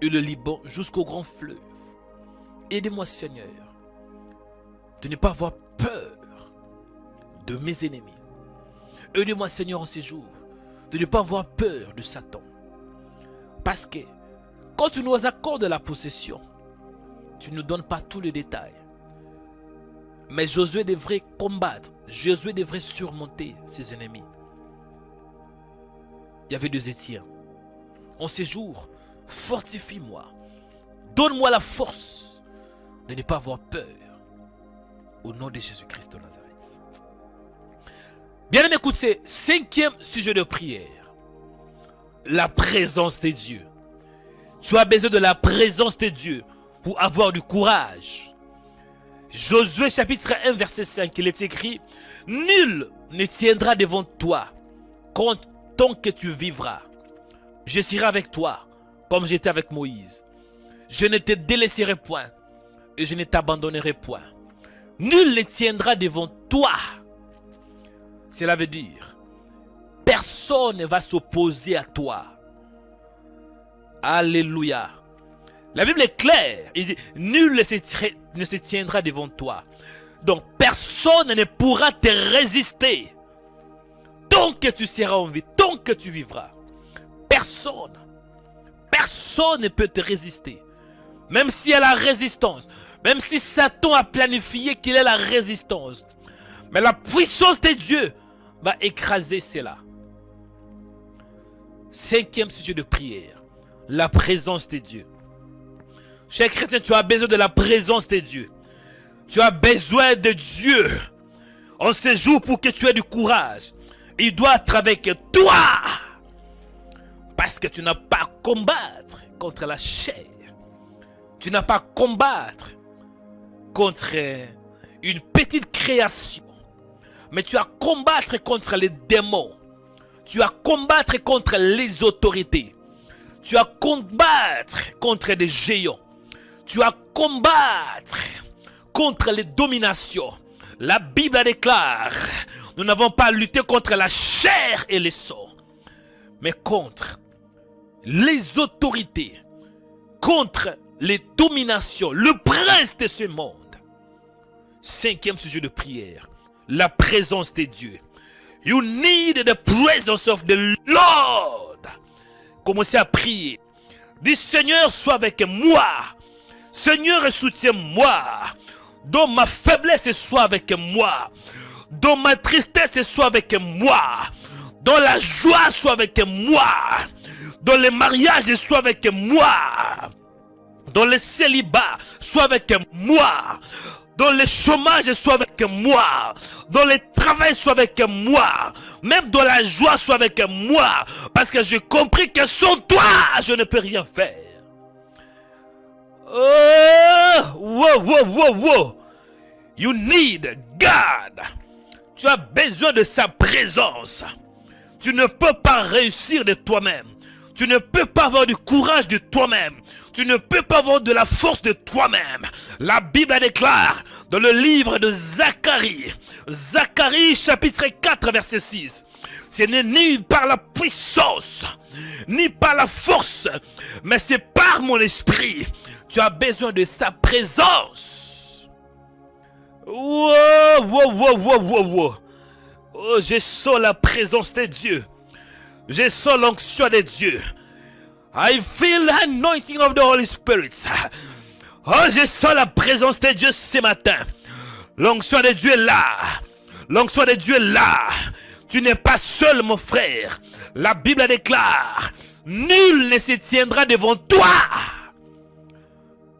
et le Liban jusqu'au grand fleuve. Aidez-moi, Seigneur, de ne pas avoir peur de mes ennemis. Aidez-moi, Seigneur, en ces jours, de ne pas avoir peur de Satan. Parce que quand tu nous accordes la possession, tu ne nous donnes pas tous les détails. Mais Josué devrait combattre, Josué devrait surmonter ses ennemis. Il y avait deux Hétiens. En ces jours, fortifie-moi. Donne-moi la force de ne pas avoir peur. Au nom de Jésus-Christ de Nazareth. Bien-aimé, écoute, c'est cinquième sujet de prière. La présence de Dieu. Tu as besoin de la présence de Dieu pour avoir du courage. Josué chapitre 1 verset 5, il est écrit, nul ne tiendra devant toi tant que tu vivras. Je serai avec toi comme j'étais avec Moïse. Je ne te délaisserai point et je ne t'abandonnerai point. Nul ne tiendra devant toi. Cela veut dire, personne ne va s'opposer à toi. Alléluia. La Bible est claire. Il dit, nul ne se tiendra devant toi. Donc, personne ne pourra te résister. tant que tu seras en vie, tant que tu vivras, personne ne peut te résister. Même s'il y a la résistance, même si Satan a planifié qu'il ait la résistance, mais la puissance de Dieu va écraser cela. 5e sujet de prière, la présence de Dieu. Cher chrétien, tu as besoin de la présence de Dieu. Tu as besoin de Dieu en ce jour pour que tu aies du courage. Il doit être avec toi. Parce que tu n'as pas à combattre contre la chair. Tu n'as pas à combattre contre une petite création. Mais tu as à combattre contre les démons. Tu as à combattre contre les autorités. Tu as à combattre contre des géants. Tu as à combattre contre les dominations. La Bible déclare, nous n'avons pas à lutter contre la chair et le sang, mais contre les autorités, contre les dominations, le prince de ce monde. 5e sujet de prière, la présence de Dieu. You need the presence of the Lord. Commencez à prier. Dis Seigneur, sois avec moi. Seigneur, soutiens-moi. Dans ma faiblesse, sois avec moi. Dans ma tristesse, sois avec moi. Dans la joie, sois avec moi. Dans le mariage, sois avec moi. Dans le célibat, sois avec moi. Dans le chômage, sois avec moi. Dans le travail, sois avec moi. Même dans la joie, sois avec moi. Parce que j'ai compris que sans toi, je ne peux rien faire. Oh, wow. You need God. Tu as besoin de sa présence. Tu ne peux pas réussir de toi-même. Tu ne peux pas avoir du courage de toi-même. Tu ne peux pas avoir de la force de toi-même. La Bible déclare dans le livre de Zacharie, Zacharie chapitre 4 verset 6. Ce n'est ni par la puissance, ni par la force, mais c'est par mon esprit. Tu as besoin de sa présence. Wow. Oh, je sens la présence de Dieu. Je sens l'onction de Dieu. I feel the anointing of the Holy Spirit. Oh, je sens la présence de Dieu ce matin. L'onction de Dieu est là. L'onction de Dieu est là. Tu n'es pas seul, mon frère. La Bible déclare, nul ne se tiendra devant toi.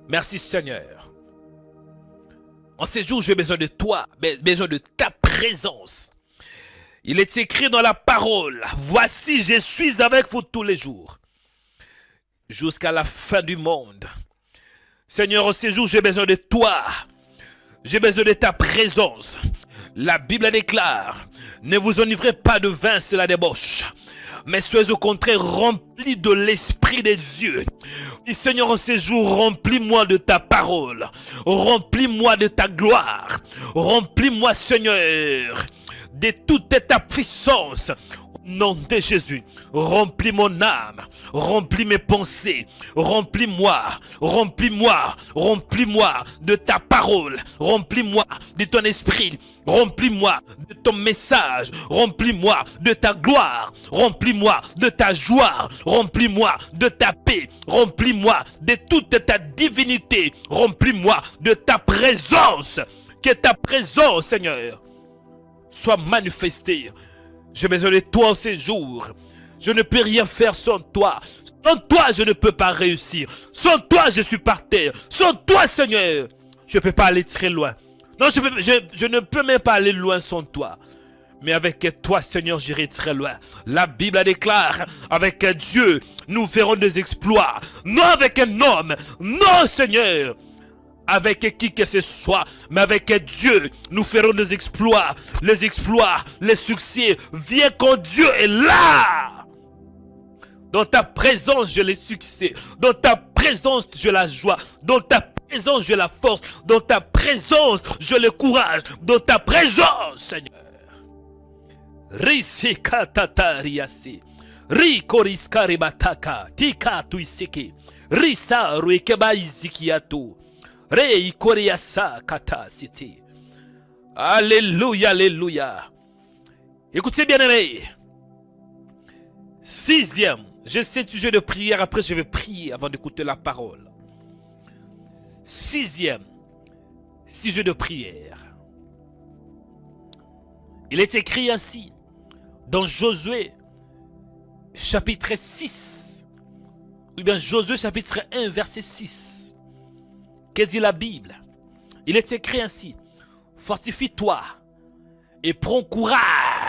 Merci Seigneur. En ces jours, j'ai besoin de toi, besoin de ta présence. Il est écrit dans la parole, voici, je suis avec vous tous les jours, jusqu'à la fin du monde. Seigneur, en ces jours, j'ai besoin de toi. J'ai besoin de ta présence. La Bible déclare, ne vous enivrez pas de vin, cela débauche, mais soyez au contraire remplis de l'Esprit de Dieu. Et Seigneur, en ces jours, remplis-moi de ta parole. Remplis-moi de ta gloire. Remplis-moi, Seigneur, de toute ta puissance. Au nom de Jésus, remplis mon âme, remplis mes pensées, remplis-moi de ta parole, remplis-moi de ton esprit, remplis-moi de ton message, remplis-moi de ta gloire, remplis-moi de ta joie, remplis-moi de ta paix, remplis-moi de toute ta divinité, remplis-moi de ta présence, que ta présence, Seigneur, soit manifestée. J'ai besoin de toi en ces jours. Je ne peux rien faire sans toi. Sans toi, je ne peux pas réussir. Sans toi, je suis par terre. Sans toi, Seigneur, je ne peux pas aller très loin. Non, je ne peux même pas aller loin sans toi. Mais avec toi, Seigneur, j'irai très loin. La Bible déclare, avec Dieu, nous ferons des exploits. Non avec un homme. Non, Seigneur, avec qui que ce soit, mais avec Dieu, nous ferons des exploits. Les exploits, les succès, viens quand Dieu est là. Dans ta présence, j'ai les succès. Dans ta présence, j'ai la joie. Dans ta présence, j'ai la force. Dans ta présence, j'ai le courage. Dans ta présence, Seigneur. Risikatariasi. Rikoriskaribataka. Tika tuisiki. Risa ruikeba izikiatu. Rei Koreasa Kata City. Alléluia, alléluia. Écoutez bien aimé. 6e, je sais sujet de prière, après je vais prier avant d'écouter la parole. 6e, sujet de prière. Il est écrit ainsi dans Josué chapitre 6, ou bien Josué chapitre 1 verset 6. Que dit la Bible? Il est écrit ainsi: fortifie-toi et prends courage.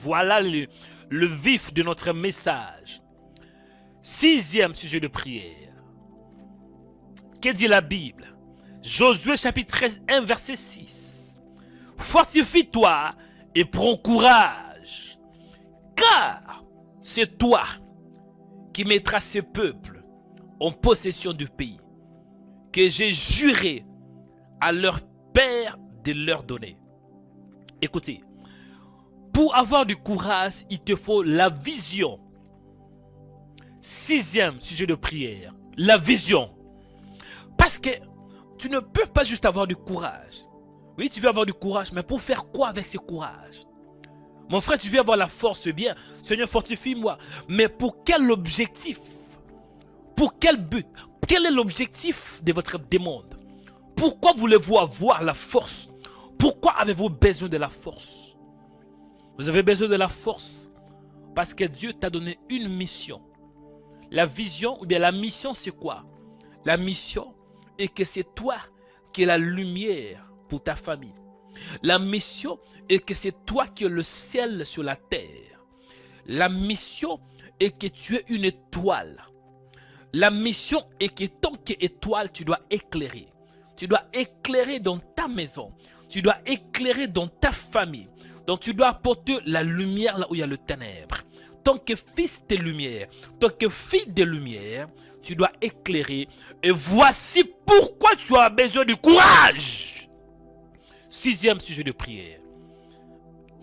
Voilà le vif de notre message. 6e sujet de prière. Que dit la Bible? Josué chapitre 1 verset 6. Fortifie-toi et prends courage, car c'est toi qui mettras ce peuple en possession du pays que j'ai juré à leur père de leur donner. Écoutez, pour avoir du courage, il te faut la vision. 6e sujet de prière, la vision. Parce que tu ne peux pas juste avoir du courage. Oui, tu veux avoir du courage, mais pour faire quoi avec ce courage? Mon frère, tu veux avoir la force, bien. Seigneur, fortifie-moi. Mais pour quel objectif? Pour quel but? Quel est l'objectif de votre demande? Pourquoi voulez-vous avoir la force? Pourquoi avez-vous besoin de la force? Vous avez besoin de la force parce que Dieu t'a donné une mission. La vision ou bien la mission, c'est quoi? La mission est que c'est toi qui es la lumière pour ta famille. La mission est que c'est toi qui es le sel sur la terre. La mission est que tu es une étoile. La mission est que tant qu'étoile, tu dois éclairer. Tu dois éclairer dans ta maison. Tu dois éclairer dans ta famille. Donc tu dois apporter la lumière là où il y a le ténèbre. Tant que fils de lumière, tant que fille de lumière, tu dois éclairer. Et voici pourquoi tu as besoin du courage. 6e sujet de prière.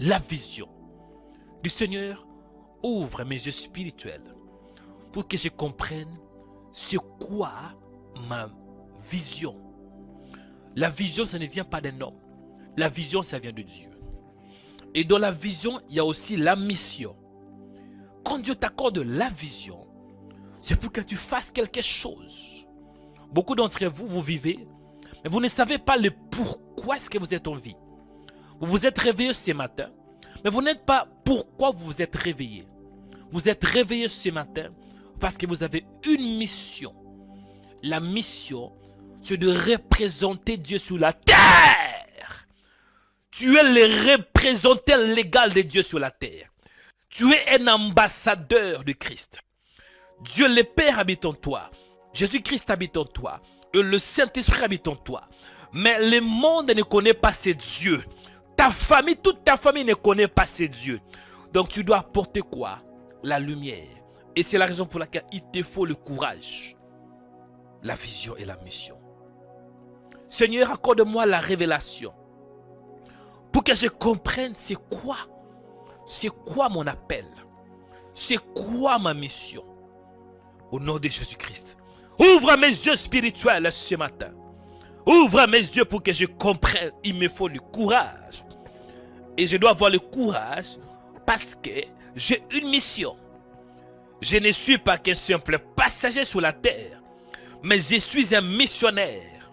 La vision du Seigneur ouvre mes yeux spirituels pour que je comprenne c'est quoi ma vision. La vision, ça ne vient pas d'un homme. La vision, ça vient de Dieu. Et dans la vision, il y a aussi la mission. Quand Dieu t'accorde la vision, c'est pour que tu fasses quelque chose. Beaucoup d'entre vous, vous vivez, mais vous ne savez pas le pourquoi est-ce que vous êtes en vie. Vous vous êtes réveillé ce matin, mais vous n'êtes pas pourquoi vous vous êtes réveillé. Vous êtes réveillé ce matin parce que vous avez une mission. La mission, c'est de représenter Dieu sur la terre. Tu es le représentant légal de Dieu sur la terre. Tu es un ambassadeur de Christ. Dieu le Père habite en toi. Jésus-Christ habite en toi. Et le Saint-Esprit habite en toi. Mais le monde ne connaît pas ces dieux. Ta famille, toute ta famille ne connaît pas ces dieux. Donc tu dois apporter quoi? La lumière. Et c'est la raison pour laquelle il te faut le courage, la vision et la mission. Seigneur, accorde-moi la révélation pour que je comprenne c'est quoi mon appel, c'est quoi ma mission. Au nom de Jésus-Christ, ouvre mes yeux spirituels ce matin. Ouvre mes yeux pour que je comprenne. Il me faut le courage. Et je dois avoir le courage parce que j'ai une mission. Je ne suis pas qu'un simple passager sur la terre, mais je suis un missionnaire.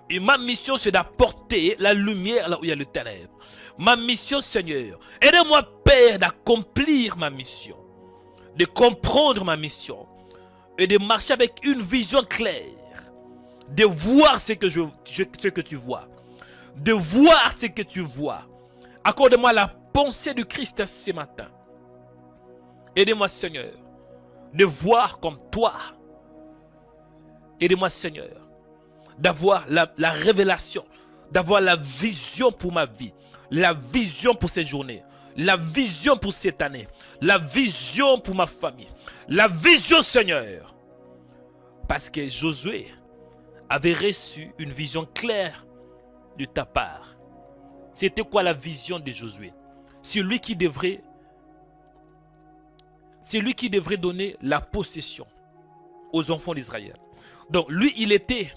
Et ma mission, c'est d'apporter la lumière là où il y a le ténèbre. Ma mission, Seigneur, aide-moi, Père, d'accomplir ma mission, de comprendre ma mission et de marcher avec une vision claire, de voir ce que, ce que tu vois, de voir ce que tu vois. Accorde-moi la pensée du Christ ce matin. Aide-moi, Seigneur, de voir comme toi. Aide-moi, Seigneur, d'avoir la révélation, d'avoir la vision pour ma vie, la vision pour cette journée, la vision pour cette année, la vision pour ma famille, la vision, Seigneur. Parce que Josué avait reçu une vision claire de ta part. C'était quoi la vision de Josué? C'est lui qui devrait donner la possession aux enfants d'Israël. Donc lui, il était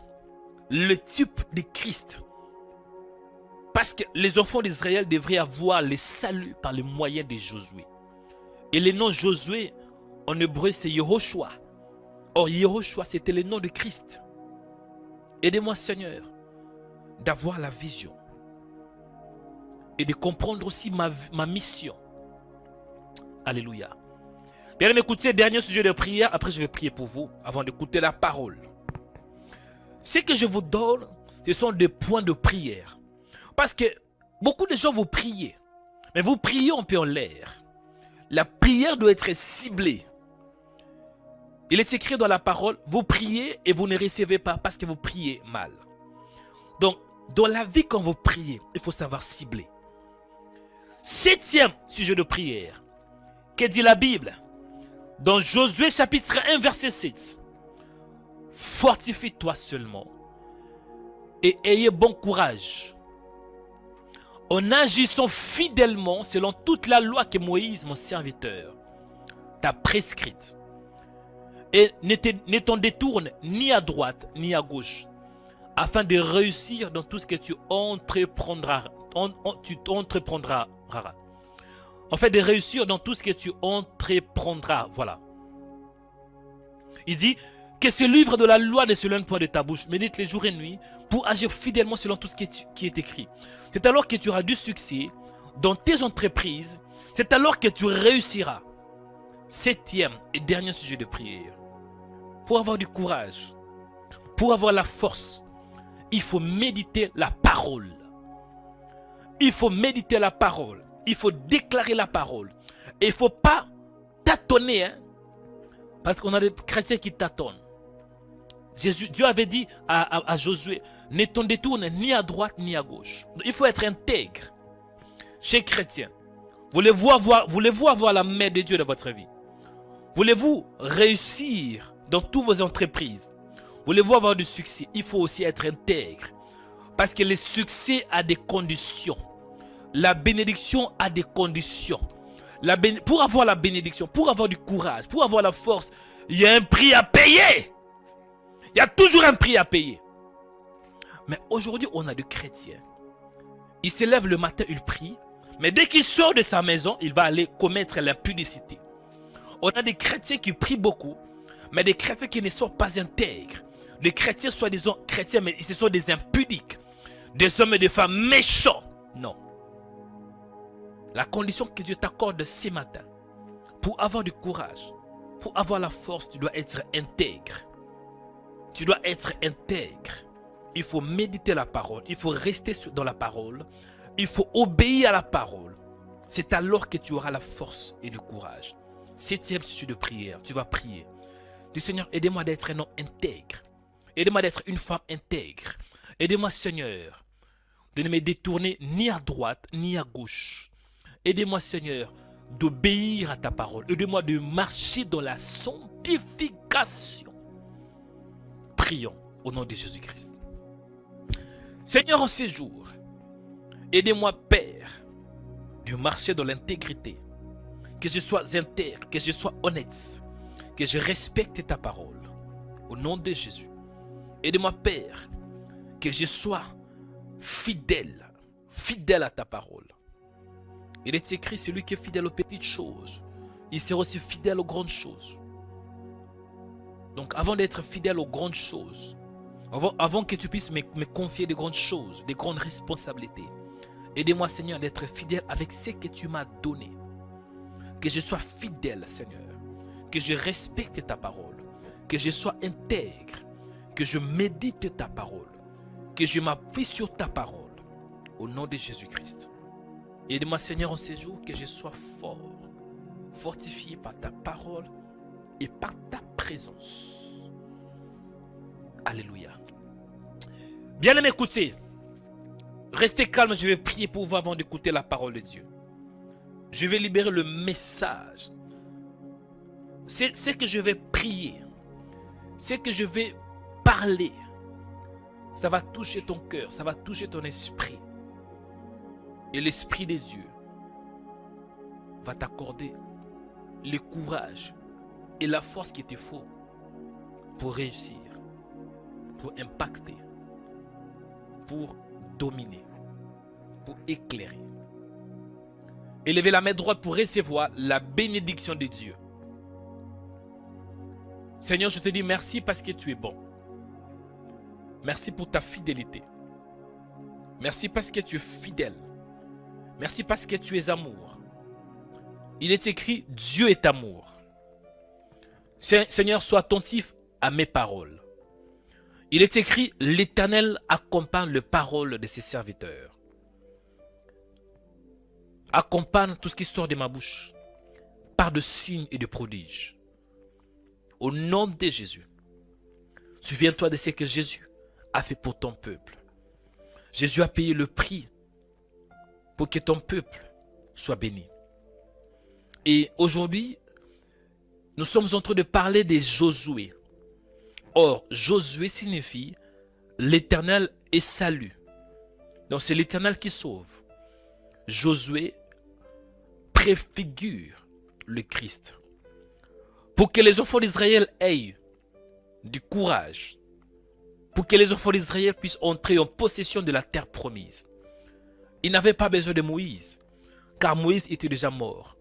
le type de Christ Parce que les enfants d'Israël devraient avoir le salut par le moyen de Josué. Et le nom Josué, en hébreu, c'est Yehoshua. Or, Yehoshua, c'était le nom de Christ. Aidez-moi, Seigneur, d'avoir la vision et de comprendre aussi ma mission. Alléluia. Bien, écoutez, dernier sujet de prière. Après, je vais prier pour vous avant d'écouter la parole. Ce que je vous donne, ce sont des points de prière. Parce que beaucoup de gens vous priez, mais vous priez un peu en l'air. La prière doit être ciblée. Il est écrit dans la parole, vous priez et vous ne recevez pas parce que vous priez mal. Donc, dans la vie, quand vous priez, il faut savoir cibler. 7e sujet de prière. Que dit la Bible? Dans Josué chapitre 1, verset 7. Fortifie-toi seulement et ayez bon courage en agissant fidèlement selon toute la loi que Moïse, mon serviteur, t'a prescrite. Et ne t'en détourne ni à droite ni à gauche, afin de réussir dans tout ce que tu entreprendras. En fait, de réussir dans tout ce que tu entreprendras. Voilà. Il dit que ce livre de la loi ne s'éloigne point de ta bouche. Médite les jours et nuits pour agir fidèlement selon tout ce qui est écrit. C'est alors que tu auras du succès dans tes entreprises. C'est alors que tu réussiras. 7e et dernier sujet de prière. Pour avoir du courage, pour avoir la force, il faut méditer la parole. Il faut méditer la parole. Il faut déclarer la parole. Et il ne faut pas tâtonner. Hein? Parce qu'on a des chrétiens qui tâtonnent. Dieu avait dit à Josué, ne t'en détourne ni à droite ni à gauche. Donc, il faut être intègre. Chez chrétiens, voulez-vous avoir la main de Dieu dans votre vie? Voulez-vous réussir dans toutes vos entreprises? Voulez-vous avoir du succès? Il faut aussi être intègre. Parce que le succès a des conditions. La bénédiction a des conditions. Pour avoir la bénédiction, pour avoir du courage, pour avoir la force, il y a un prix à payer. Il y a toujours un prix à payer. Mais aujourd'hui, on a des chrétiens. Il se lève le matin, il prie. Mais dès qu'il sort de sa maison, il va aller commettre l'impudicité. On a des chrétiens qui prient beaucoup, mais des chrétiens qui ne sont pas intègres. Des chrétiens, soi-disant chrétiens, mais ce sont des impudiques. Des hommes et des femmes méchants. Non. La condition que Dieu t'accorde ce matin, pour avoir du courage, pour avoir la force, tu dois être intègre. Tu dois être intègre. Il faut méditer la parole. Il faut rester dans la parole. Il faut obéir à la parole. C'est alors que tu auras la force et le courage. 7e sujet de prière. Tu vas prier. Dis Seigneur, aidez-moi d'être un homme intègre. Aidez-moi d'être une femme intègre. Aidez-moi Seigneur, de ne me détourner ni à droite ni à gauche. Aidez-moi Seigneur, d'obéir à ta parole. Aidez-moi de marcher dans la sanctification. Prions au nom de Jésus-Christ. Seigneur, en ces jours, aidez-moi, Père, de marcher dans l'intégrité. Que je sois intègre, que je sois honnête, que je respecte ta parole. Au nom de Jésus. Aidez-moi, Père, que je sois fidèle, fidèle à ta parole. Il est écrit, celui qui est fidèle aux petites choses, il sera aussi fidèle aux grandes choses. Donc avant d'être fidèle aux grandes choses, avant que tu puisses me confier de grandes choses, de grandes responsabilités, aidez-moi Seigneur d'être fidèle avec ce que tu m'as donné. Que je sois fidèle Seigneur, que je respecte ta parole, que je sois intègre, que je médite ta parole, que je m'appuie sur ta parole, au nom de Jésus-Christ. Aide-moi Seigneur en ces jours que je sois fort, fortifié par ta parole et par ta présence. Alléluia. Bien-aimés, écoutez. Restez calme, je vais prier pour vous avant d'écouter la parole de Dieu. Je vais libérer le message. C'est que je vais prier. C'est que je vais parler. Ça va toucher ton cœur, ça va toucher ton esprit. Et l'Esprit de Dieu va t'accorder le courage et la force qu'il te faut pour réussir, pour impacter, pour dominer. pour éclairer. Élevez la main droite pour recevoir la bénédiction de Dieu. Seigneur, je te dis merci parce que tu es bon. Merci pour ta fidélité. Merci parce que tu es fidèle. Merci parce que tu es amour. Il est écrit, Dieu est amour. Seigneur, sois attentif à mes paroles. Il est écrit, l'Éternel accompagne les paroles de ses serviteurs. Accompagne tout ce qui sort de ma bouche par de signes et de prodiges. Au nom de Jésus, souviens-toi de ce que Jésus a fait pour ton peuple. Jésus a payé le prix pour que ton peuple soit béni. Et aujourd'hui, nous sommes en train de parler de Josué. Or, Josué signifie l'Éternel est salut. Donc c'est l'Éternel qui sauve. Josué préfigure le Christ. Pour que les enfants d'Israël aient du courage. Pour que les enfants d'Israël puissent entrer en possession de la terre promise. Ils n'avaient pas besoin de Moïse, car Moïse était déjà mort.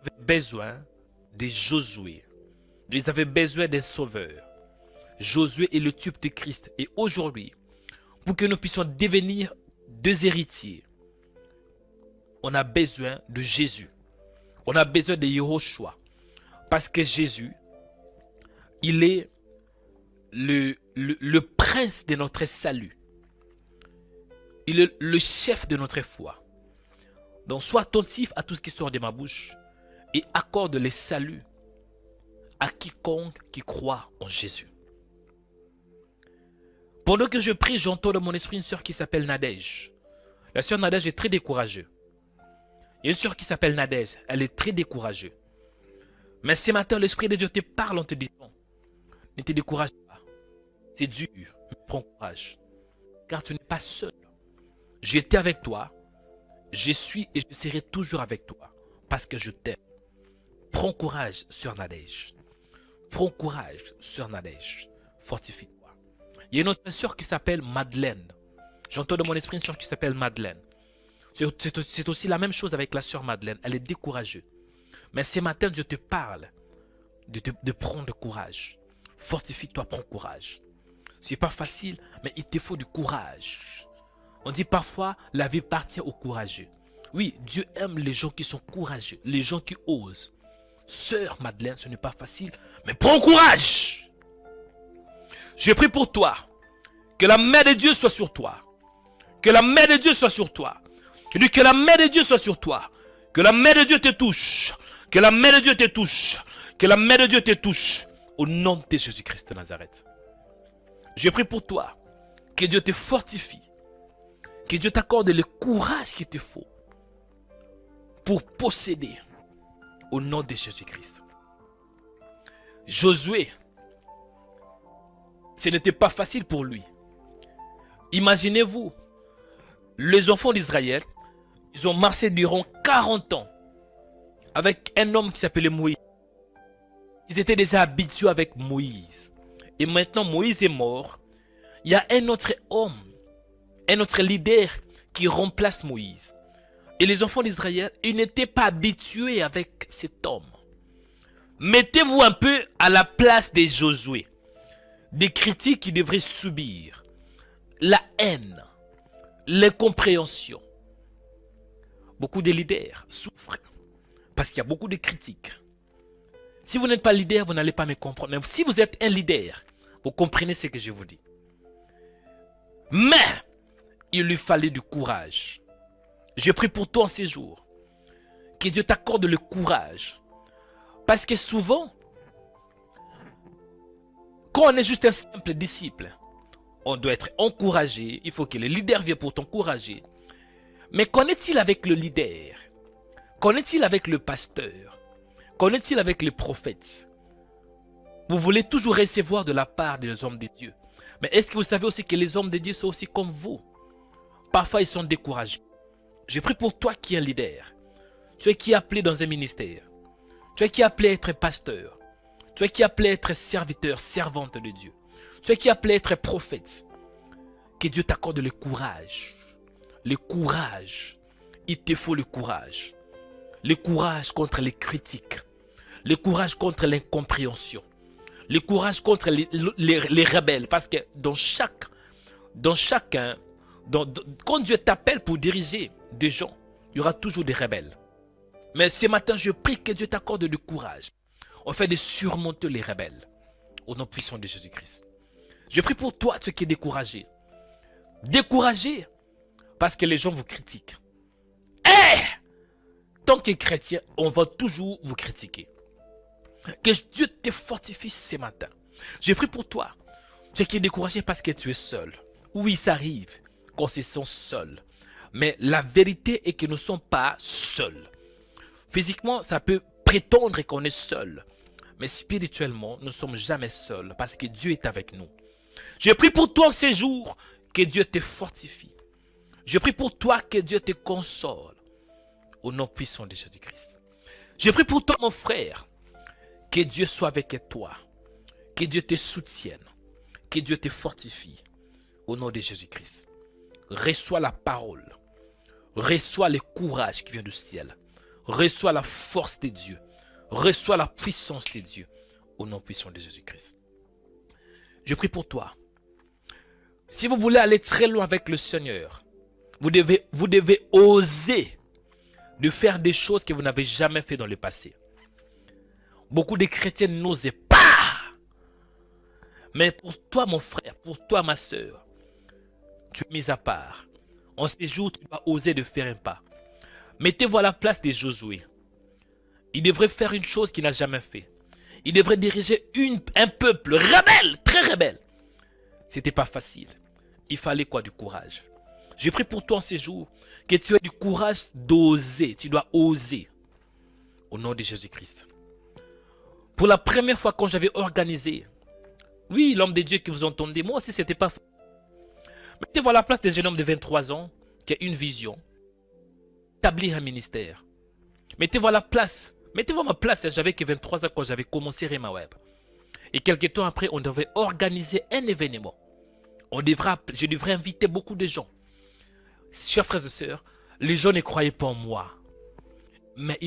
Ils avaient besoin de Josué. Ils avaient besoin d'un sauveur. Josué est le type de Christ. Et aujourd'hui, pour que nous puissions devenir deux héritiers, on a besoin de Jésus. On a besoin de Yehoshua. Parce que Jésus, il est le prince de notre salut. Il est le chef de notre foi. Donc sois attentif à tout ce qui sort de ma bouche et accorde le salut à quiconque qui croit en Jésus. Pendant que je prie, j'entends dans mon esprit une sœur qui s'appelle Nadège. La sœur Nadège est très décourageuse. Il y a une sœur qui s'appelle Nadège, elle est très décourageuse. Mais ce matin, l'Esprit de Dieu te parle en te disant, ne te décourage pas. C'est dur, mais prends courage. Car tu n'es pas seul. J'étais avec toi, je suis et je serai toujours avec toi. Parce que je t'aime. Prends courage, sœur Nadège. Prends courage, sœur Nadège. Fortifie-toi. Il y a une autre sœur qui s'appelle Madeleine. J'entends dans mon esprit une sœur qui s'appelle Madeleine. C'est aussi la même chose avec la sœur Madeleine. Elle est découragée. Mais ce matin, Dieu te parle de prendre courage. Fortifie-toi, prends courage. Ce n'est pas facile, mais il te faut du courage. On dit parfois, la vie appartient aux courageux. Oui, Dieu aime les gens qui sont courageux, les gens qui osent. Sœur Madeleine, ce n'est pas facile, mais prends courage. Je prie pour toi. Que la main de Dieu soit sur toi. Que la main de Dieu soit sur toi. Je dis que la main de Dieu soit sur toi. Que la main de Dieu te touche. Que la main de Dieu te touche. Que la main de Dieu te touche. Au nom de Jésus-Christ de Nazareth. Je prie pour toi. Que Dieu te fortifie. Que Dieu t'accorde le courage qu'il te faut. Pour posséder. Au nom de Jésus-Christ. Josué. Ce n'était pas facile pour lui. Imaginez-vous. Les enfants d'Israël. Ils ont marché durant 40 ans. Avec un homme qui s'appelait Moïse. Ils étaient déjà habitués avec Moïse. Et maintenant Moïse est mort. Il y a un autre homme. Un autre leader qui remplace Moïse. Et les enfants d'Israël, ils n'étaient pas habitués avec cet homme. Mettez-vous un peu à la place de Josué. Des critiques qu'ils devraient subir. La haine. L'incompréhension. Beaucoup de leaders souffrent. Parce qu'il y a beaucoup de critiques. Si vous n'êtes pas leader, vous n'allez pas me comprendre. Mais si vous êtes un leader, vous comprenez ce que je vous dis. Mais, il lui fallait du courage. Je prie pour toi en ces jours. Que Dieu t'accorde le courage. Parce que souvent, quand on est juste un simple disciple, on doit être encouragé. Il faut que le leader vienne pour t'encourager. Mais qu'en est-il avec le leader? Qu'en est-il avec le pasteur? Qu'en est-il avec les prophètes? Vous voulez toujours recevoir de la part des hommes de Dieu. Mais est-ce que vous savez aussi que les hommes de Dieu sont aussi comme vous? Parfois, ils sont découragés. Je prie pour toi qui es un leader. Tu es qui est appelé dans un ministère. Tu es qui est appelé à être pasteur. Tu es qui est appelé à être serviteur, servante de Dieu. Tu es qui est appelé à être prophète. Que Dieu t'accorde le courage le courage. Il te faut le courage. Le courage contre les critiques. Le courage contre l'incompréhension. Le courage contre les rebelles. Parce que quand Dieu t'appelle pour diriger des gens, il y aura toujours des rebelles. Mais ce matin, je prie que Dieu t'accorde le courage. On fait de surmonter les rebelles. Au nom puissant de Jésus-Christ. Je prie pour toi, ceux qui sont découragés. Découragés parce que les gens vous critiquent. Tant que chrétien, on va toujours vous critiquer. Que Dieu te fortifie ce matin. Je prie pour toi, ceux qui sont découragés parce que tu es seul. Oui, ça arrive qu'on se sent seul. Mais la vérité est que nous ne sommes pas seuls. Physiquement, ça peut prétendre qu'on est seul. Mais spirituellement, nous ne sommes jamais seuls parce que Dieu est avec nous. Je prie pour toi en ces jours que Dieu te fortifie. Je prie pour toi que Dieu te console. Au nom puissant de Jésus-Christ. Je prie pour toi, mon frère, que Dieu soit avec toi. Que Dieu te soutienne. Que Dieu te fortifie. Au nom de Jésus-Christ. Reçois la parole. Reçois le courage qui vient du ciel. Reçois la force de Dieu. Reçois la puissance de Dieu. Au nom puissant de Jésus-Christ. Je prie pour toi. Si vous voulez aller très loin avec le Seigneur, vous devez oser de faire des choses que vous n'avez jamais fait dans le passé. Beaucoup de chrétiens n'osaient pas. Mais pour toi, mon frère, pour toi, ma soeur, tu es mis à part. En ces jours, tu vas oser de faire un pas. Mettez-vous à la place de Josué. Il devrait faire une chose qu'il n'a jamais fait. Il devrait diriger un peuple rebelle, très rebelle. C'était pas facile. Il fallait quoi? Du courage. Je prie pour toi en ces jours que tu aies du courage d'oser. Tu dois oser. Au nom de Jésus-Christ. Pour la première fois quand j'avais organisé, oui, l'homme de Dieu que vous entendez, moi aussi c'était pas facile. Mettez-vous à la place d'un jeune homme de 23 ans qui a une vision. Établir un ministère. Mettez-vous à la place. Mettez-vous à ma place. J'avais que 23 ans quand j'avais commencé Rema Web. Et quelques temps après, on devait organiser un événement. Je devrais inviter beaucoup de gens. Chers frères et sœurs, les gens ne croyaient pas en moi. Mais il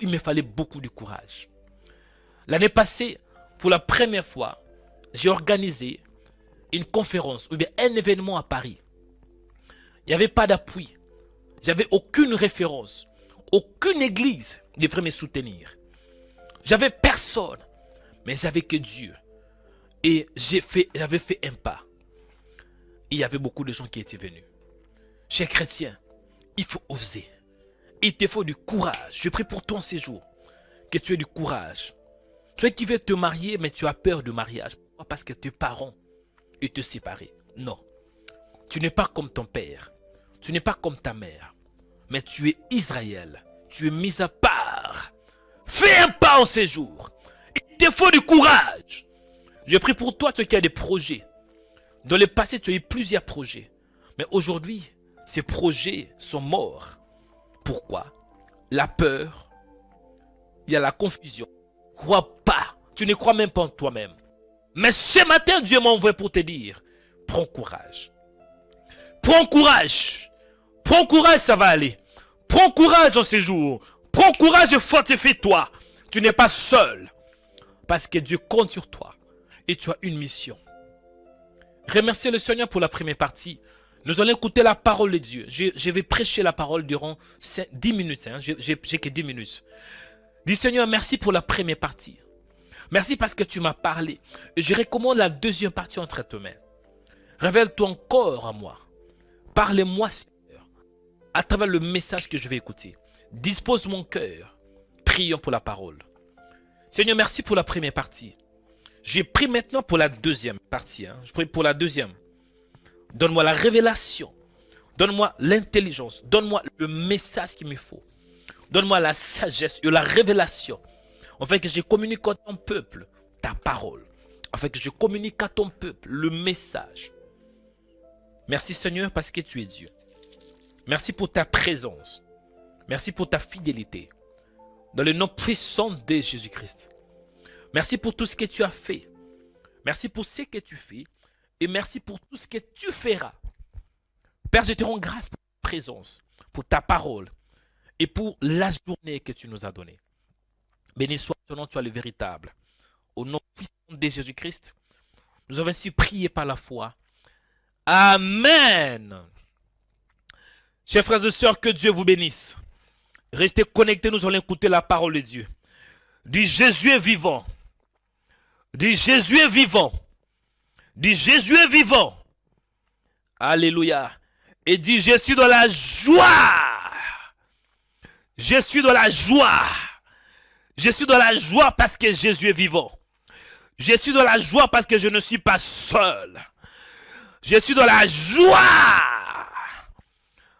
me fallait beaucoup de courage. L'année passée, pour la première fois, j'ai organisé une conférence ou bien un événement à Paris. Il n'y avait pas d'appui. J'avais aucune référence. Aucune église ne devrait me soutenir. J'avais personne. Mais j'avais que Dieu. Et j'avais fait un pas. Et il y avait beaucoup de gens qui étaient venus. Chers chrétiens, il faut oser. Il te faut du courage. Je prie pour ton séjour. Que tu aies du courage. Tu qui veux te marier, mais tu as peur du mariage. Pourquoi? Parce que tes parents te séparés. Non. Tu n'es pas comme ton père. Tu n'es pas comme ta mère. Mais tu es Israël. Tu es mis à part. Fais un pas en séjour. Il te faut du courage. Je prie pour toi, toi qui as des projets. Dans le passé, tu as eu plusieurs projets. Mais aujourd'hui, ces projets sont morts. Pourquoi? La peur. Il y a la confusion. Crois pas. Tu ne crois même pas en toi-même. Mais ce matin, Dieu m'a envoyé pour te dire, prends courage. Prends courage. Prends courage, ça va aller. Prends courage en ces jours. Prends courage et fortifie-toi. Tu n'es pas seul. Parce que Dieu compte sur toi. Et tu as une mission. Remerciez le Seigneur pour la première partie. Nous allons écouter la parole de Dieu. Je vais prêcher la parole durant 10 minutes. J'ai que 10 minutes. Dis Seigneur, merci pour la première partie. Merci parce que tu m'as parlé. Et je recommande la deuxième partie entre tes mains. Révèle-toi encore à moi. Parle-moi, Seigneur, à travers le message que je vais écouter. Dispose mon cœur. Prions pour la parole. Seigneur, merci pour la première partie. Je prie maintenant pour la deuxième partie. Je prie pour la deuxième. Donne-moi la révélation. Donne-moi l'intelligence. Donne-moi le message qu'il me faut. Donne-moi la sagesse et la révélation. Afin que je communique à ton peuple ta parole. Afin que je communique à ton peuple le message. Merci Seigneur parce que tu es Dieu. Merci pour ta présence. Merci pour ta fidélité. Dans le nom puissant de Jésus-Christ. Merci pour tout ce que tu as fait. Merci pour ce que tu fais. Et merci pour tout ce que tu feras. Père, je te rends grâce pour la présence, pour ta parole et pour la journée que tu nous as donnée. Béni soit ton nom, tu es le véritable. Au nom puissant de Jésus-Christ, nous avons ainsi prié par la foi. Amen. Chers frères et sœurs, que Dieu vous bénisse. Restez connectés, nous allons écouter la parole de Dieu. Dis Jésus est vivant. Dis Jésus est vivant. Dis Jésus est vivant. Alléluia. Et dis je suis dans la joie. Je suis dans la joie. Je suis dans la joie parce que Jésus est vivant. Je suis dans la joie parce que je ne suis pas seul. Je suis dans la joie.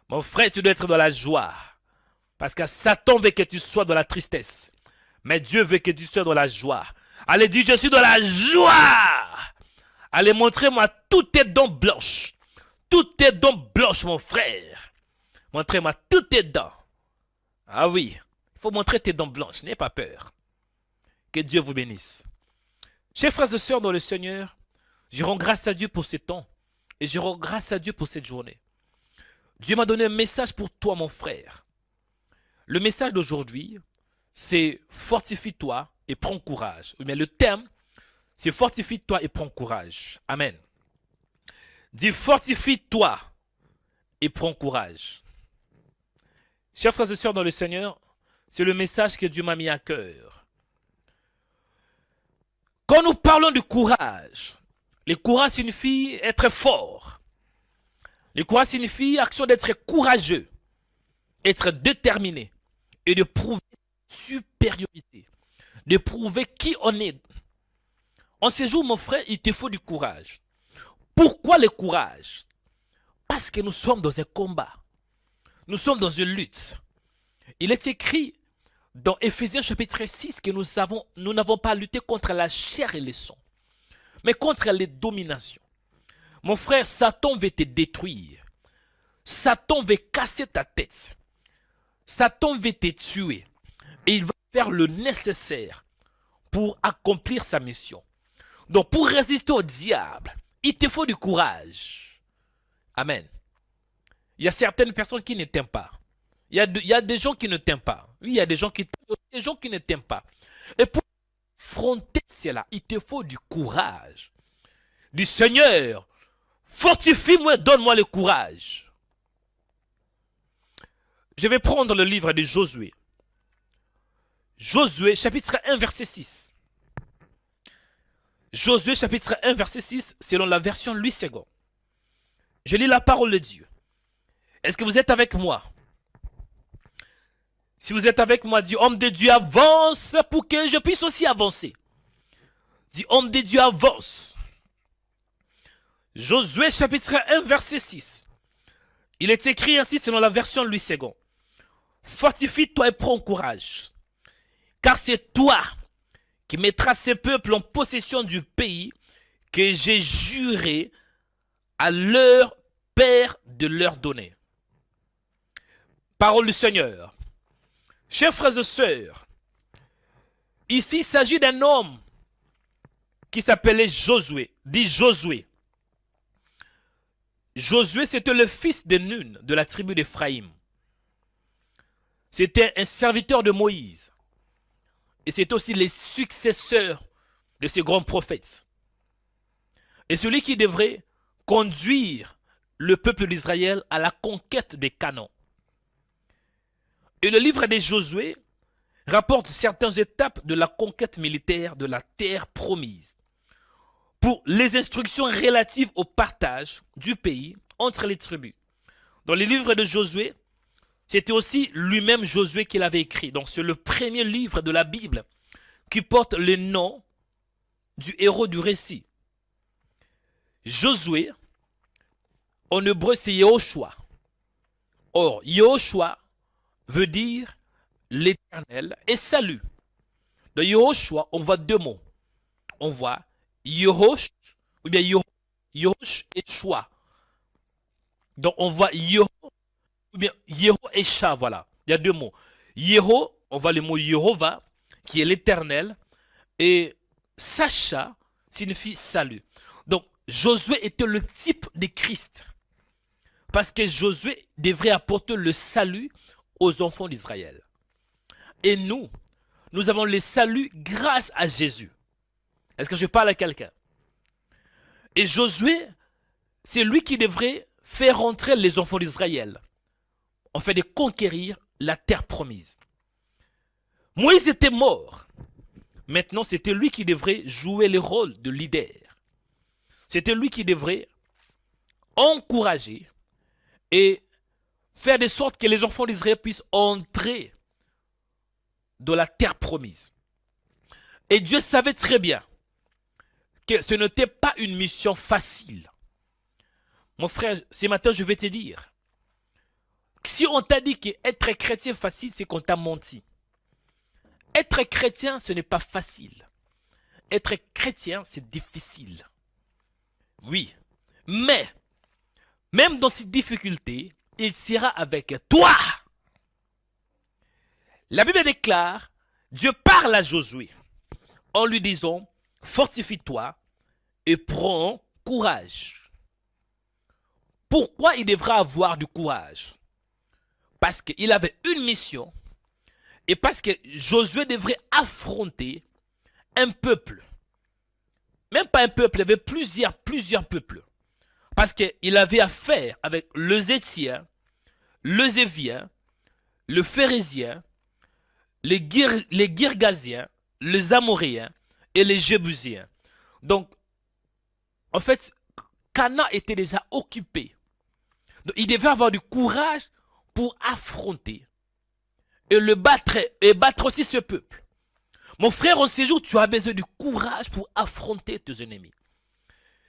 Mon frère, tu dois être dans la joie. Parce que Satan veut que tu sois dans la tristesse. Mais Dieu veut que tu sois dans la joie. Allez, dis, je suis dans la joie. Allez, montrez-moi toutes tes dents blanches. Toutes tes dents blanches, mon frère. Montrez-moi toutes tes dents. Ah oui, il faut montrer tes dents blanches. N'ayez pas peur. Que Dieu vous bénisse. Chers frères et sœurs dans le Seigneur, je rends grâce à Dieu pour ce temps. Et je rends grâce à Dieu pour cette journée. Dieu m'a donné un message pour toi, mon frère. Le message d'aujourd'hui, c'est fortifie-toi et prends courage. Mais le thème, c'est fortifie-toi et prends courage. Amen. Dis fortifie-toi et prends courage. Chers frères et sœurs dans le Seigneur, c'est le message que Dieu m'a mis à cœur. Quand nous parlons de courage, le courage signifie être fort. Le courage signifie action d'être courageux, être déterminé et de prouver supériorité, de prouver qui on est. En ces jours, mon frère, il te faut du courage. Pourquoi le courage? Parce que nous sommes dans un combat. Nous sommes dans une lutte. Il est écrit dans Éphésiens chapitre 6 que nous n'avons pas lutté contre la chair et le sang, mais contre les dominations. Mon frère, Satan veut te détruire. Satan veut casser ta tête. Satan veut te tuer. Et il va faire le nécessaire pour accomplir sa mission. Donc, pour résister au diable, il te faut du courage. Amen. Il y a certaines personnes qui ne t'aiment pas. Il y a des gens qui ne t'aiment pas. Oui, il y a des gens qui t'aiment, des gens qui ne t'aiment pas. Et pour affronter cela, il te faut du courage. Du Seigneur, fortifie-moi, donne-moi le courage. Je vais prendre le livre de Josué. Josué, chapitre 1, verset 6. Josué, chapitre 1, verset 6, selon la version Louis II. Je lis la parole de Dieu. Est-ce que vous êtes avec moi? Si vous êtes avec moi, dis homme de Dieu, avance pour que je puisse aussi avancer. Dis homme de Dieu, avance. Josué, chapitre 1, verset 6. Il est écrit ainsi selon la version Louis II. Fortifie-toi et prends courage, car c'est toi qui mettras ces peuples en possession du pays que j'ai juré à leur père de leur donner. Parole du Seigneur. Chers frères et sœurs, ici il s'agit d'un homme qui s'appelait Josué. Dit Josué. Josué, c'était le fils de Nun, de la tribu d'Éphraïm. C'était un serviteur de Moïse. Et c'est aussi les successeurs de ces grands prophètes. Et celui qui devrait conduire le peuple d'Israël à la conquête des Canaan. Et le livre de Josué rapporte certaines étapes de la conquête militaire de la terre promise, pour les instructions relatives au partage du pays entre les tribus. Dans le livre de Josué, c'était aussi lui-même Josué qui l'avait écrit. Donc c'est le premier livre de la Bible qui porte le nom du héros du récit. Josué, en hébreu c'est Yehoshua. Or, Yehoshua veut dire l'éternel et salut. De Yehoshua, on voit deux mots. On voit Yehosh ou bien Yehosh et Shua. Donc on voit Yeho ou bien Yeho et Sha, voilà. Il y a deux mots. Yeho, on voit le mot Yehovah, qui est l'éternel, et Sacha signifie salut. Donc Josué était le type de Christ. Parce que Josué devrait apporter le salut aux enfants d'Israël. Et nous avons le salut grâce à Jésus. Est-ce que je parle à quelqu'un? Et Josué, c'est lui qui devrait faire entrer les enfants d'Israël, en fait de conquérir la terre promise. Moïse était mort. Maintenant, c'était lui qui devrait jouer le rôle de leader. C'était lui qui devrait encourager et faire de sorte que les enfants d'Israël puissent entrer dans la terre promise. Et Dieu savait très bien que ce n'était pas une mission facile. Mon frère, ce matin, je vais te dire, si on t'a dit qu'être chrétien facile, c'est qu'on t'a menti. Être chrétien, ce n'est pas facile. Être chrétien, c'est difficile. Oui, mais même dans ces difficultés, il sera avec toi. La Bible déclare, Dieu parle à Josué en lui disant, fortifie-toi et prends courage. Pourquoi il devra avoir du courage? Parce qu'il avait une mission et parce que Josué devrait affronter un peuple. Même pas un peuple, il y avait plusieurs peuples. Parce qu'il avait affaire avec les Étiens, les Éviens, les Phérésiens, les Girgasiens, les Amoréens et les Jébusiens. Donc, en fait, Canaan était déjà occupé. Donc, il devait avoir du courage pour affronter et battre aussi ce peuple. Mon frère, en ce jour, tu as besoin du courage pour affronter tes ennemis.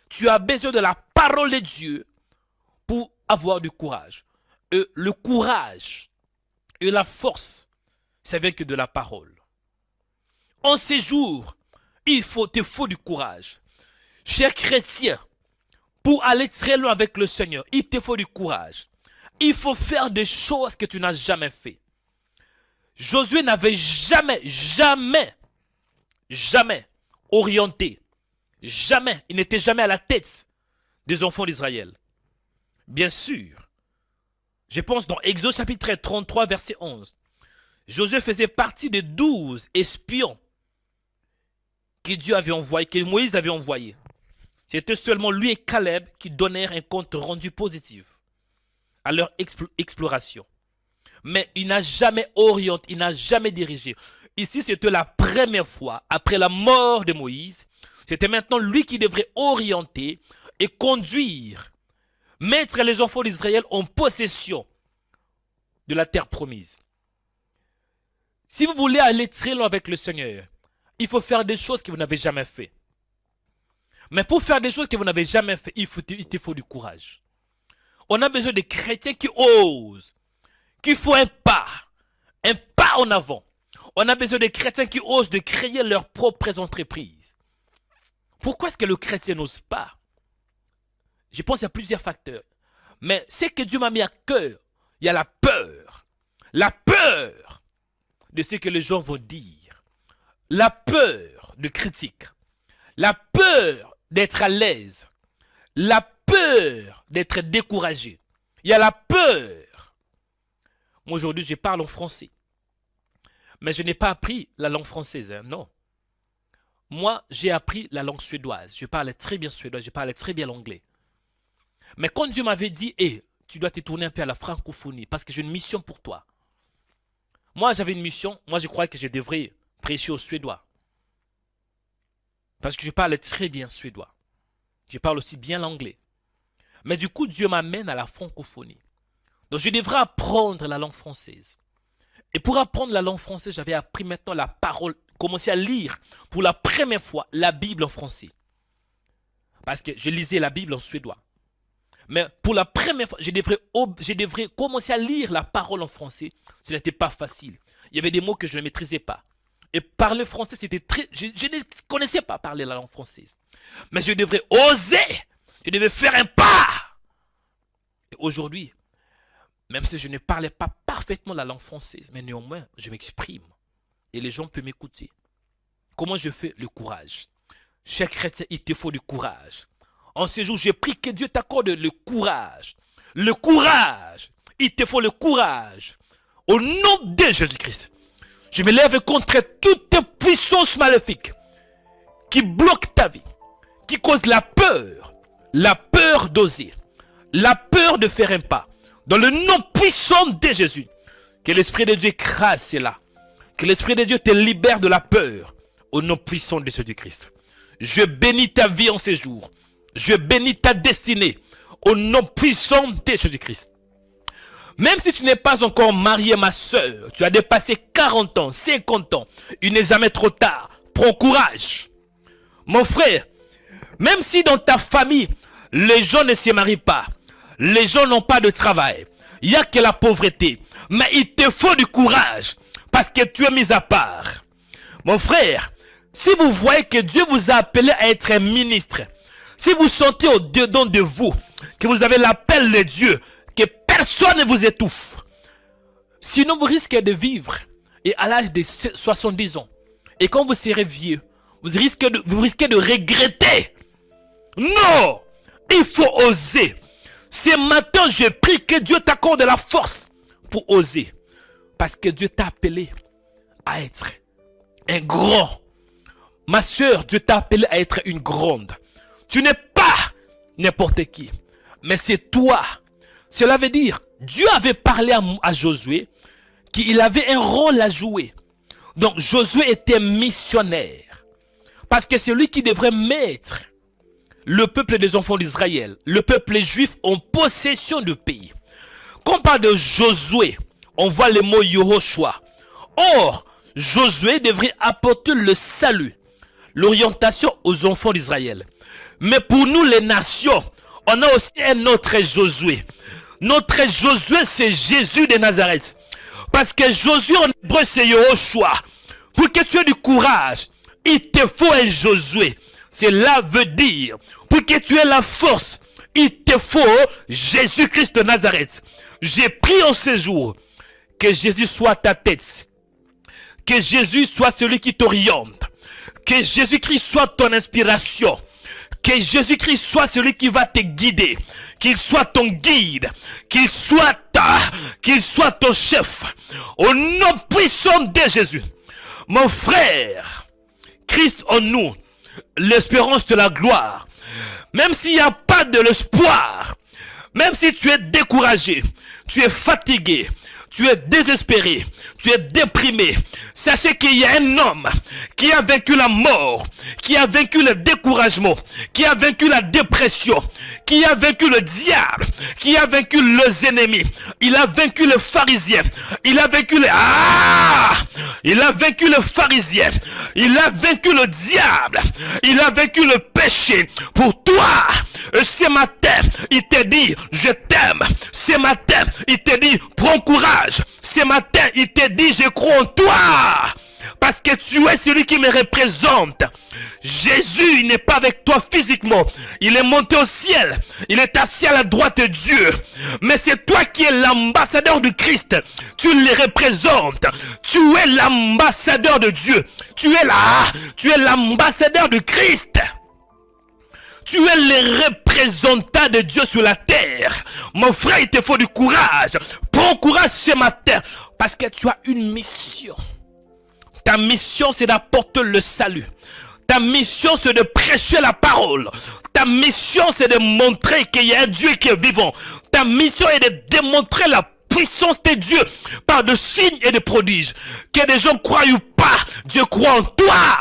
Tu as besoin de la parole de Dieu pour avoir du courage. Et le courage et la force, ça vient que de la parole. En ces jours, il te faut du courage. Cher chrétien, pour aller très loin avec le Seigneur, il te faut du courage. Il faut faire des choses que tu n'as jamais fait. Josué n'avait jamais orienté, il n'était jamais à la tête des enfants d'Israël. Bien sûr, je pense dans Exode chapitre 33, verset 11, Josué faisait partie des 12 espions que Dieu avait envoyés, que Moïse avait envoyés. C'était seulement lui et Caleb qui donnèrent un compte rendu positif à leur exploration. Mais il n'a jamais orienté, il n'a jamais dirigé. Ici, c'était la première fois, après la mort de Moïse, c'était maintenant lui qui devrait orienter et conduire, mettre les enfants d'Israël en possession de la terre promise. Si vous voulez aller très loin avec le Seigneur, il faut faire des choses que vous n'avez jamais fait. Mais pour faire des choses que vous n'avez jamais fait, il te faut du courage. On a besoin de chrétiens qui osent, qui font un pas en avant. On a besoin de chrétiens qui osent de créer leurs propres entreprises. Pourquoi est-ce que le chrétien n'ose pas? Je pense qu'il y a plusieurs facteurs. Mais ce que Dieu m'a mis à cœur, il y a la peur. La peur de ce que les gens vont dire. La peur de critique. La peur d'être à l'aise. La peur d'être découragé. Il y a la peur. Moi aujourd'hui, je parle en français. Mais je n'ai pas appris la langue française, hein, non. Moi, j'ai appris la langue suédoise. Je parlais très bien suédois, je parlais très bien l'anglais. Mais quand Dieu m'avait dit, hey, tu dois te tourner un peu à la francophonie parce que j'ai une mission pour toi. Moi, j'avais une mission. Moi, je croyais que je devrais prêcher au suédois. Parce que je parle très bien suédois. Je parle aussi bien l'anglais. Mais du coup, Dieu m'amène à la francophonie. Donc, je devrais apprendre la langue française. Et pour apprendre la langue française, j'avais appris maintenant la parole, commencer à lire pour la première fois la Bible en français. Parce que je lisais la Bible en suédois. Mais pour la première fois, je devrais commencer à lire la parole en français. Ce n'était pas facile. Il y avait des mots que je ne maîtrisais pas. Et parler français, c'était très... Je ne connaissais pas parler la langue française. Mais je devrais oser. Je devais faire un pas. Et aujourd'hui, même si je ne parlais pas parfaitement la langue française, mais néanmoins, je m'exprime. Et les gens peuvent m'écouter. Comment je fais? Le courage. Cher chrétien, il te faut du courage. En ce jour, j'ai pris que Dieu t'accorde le courage. Le courage. Il te faut le courage. Au nom de Jésus-Christ. Je me lève contre toute puissance maléfique qui bloque ta vie, qui cause la peur d'oser, la peur de faire un pas. Dans le nom puissant de Jésus, que l'Esprit de Dieu écrase cela. Que l'Esprit de Dieu te libère de la peur. Au nom puissant de Jésus-Christ. Je bénis ta vie en ces jours. Je bénis ta destinée. Au nom puissant de Jésus-Christ. Même si tu n'es pas encore marié, ma soeur, tu as dépassé 40 ans, 50 ans, il n'est jamais trop tard. Prends courage. Mon frère, même si dans ta famille, les gens ne se marient pas, les gens n'ont pas de travail, il n'y a que la pauvreté, mais il te faut du courage parce que tu es mis à part. Mon frère, si vous voyez que Dieu vous a appelé à être un ministre, si vous sentez au-dedans de vous que vous avez l'appel de Dieu, que personne ne vous étouffe, sinon vous risquez de vivre et à l'âge de 70 ans, et quand vous serez vieux, vous risquez de regretter. Non, il faut oser. Ce matin, je prie que Dieu t'accorde la force pour oser. Parce que Dieu t'a appelé à être un grand. Ma soeur, Dieu t'a appelé à être une grande. Tu n'es pas n'importe qui, mais c'est toi. Cela veut dire, Dieu avait parlé à Josué qu'il avait un rôle à jouer. Donc Josué était missionnaire. Parce que c'est lui qui devrait mettre le peuple des enfants d'Israël, le peuple juif en possession du pays. Quand on parle de Josué, on voit le mot Yehoshua. Or, Josué devrait apporter le salut, l'orientation aux enfants d'Israël. Mais pour nous les nations, on a aussi un autre Josué. Notre Josué, c'est Jésus de Nazareth. Parce que Josué en hébreu, c'est Yehoshua. Pour que tu aies du courage, il te faut un Josué. Cela veut dire, pour que tu aies la force, il te faut Jésus-Christ de Nazareth. J'ai prié en ce jour que Jésus soit ta tête. Que Jésus soit celui qui t'oriente. Que Jésus-Christ soit ton inspiration. Que Jésus-Christ soit celui qui va te guider. Qu'il soit ton guide. Qu'il soit ton chef. Au nom puissant de Jésus. Mon frère, Christ en nous, l'espérance de la gloire. Même s'il n'y a pas de l'espoir, même si tu es découragé, tu es fatigué, tu es désespéré, tu es déprimé, sachez qu'il y a un homme qui a vaincu la mort, qui a vaincu le découragement, qui a vaincu la dépression, qui a vaincu le diable, qui a vaincu les ennemis. Il a vaincu le pharisien, il a vaincu il a vaincu le pharisien, il a vaincu le diable, il a vaincu le péché. Pour toi, ce matin, il te dit, je t'aime. Ce matin, il te dit, prends courage. Ce matin, il te dit, je crois en toi. Parce que tu es celui qui me représente. Jésus n'est pas avec toi physiquement. Il est monté au ciel. Il est assis à la droite de Dieu. Mais c'est toi qui es l'ambassadeur du Christ. Tu le représentes. Tu es l'ambassadeur de Dieu. Tu es l'ambassadeur du Christ. Tu es le représentant de Dieu sur la terre. Mon frère, il te faut du courage. Prends courage ce matin. Parce que tu as une mission. Ta mission, c'est d'apporter le salut. Ta mission, c'est de prêcher la parole. Ta mission, c'est de montrer qu'il y a un Dieu qui est vivant. Ta mission est de démontrer la puissance de Dieu par de signes et de prodiges. Que les gens croient ou pas, Dieu croit en toi.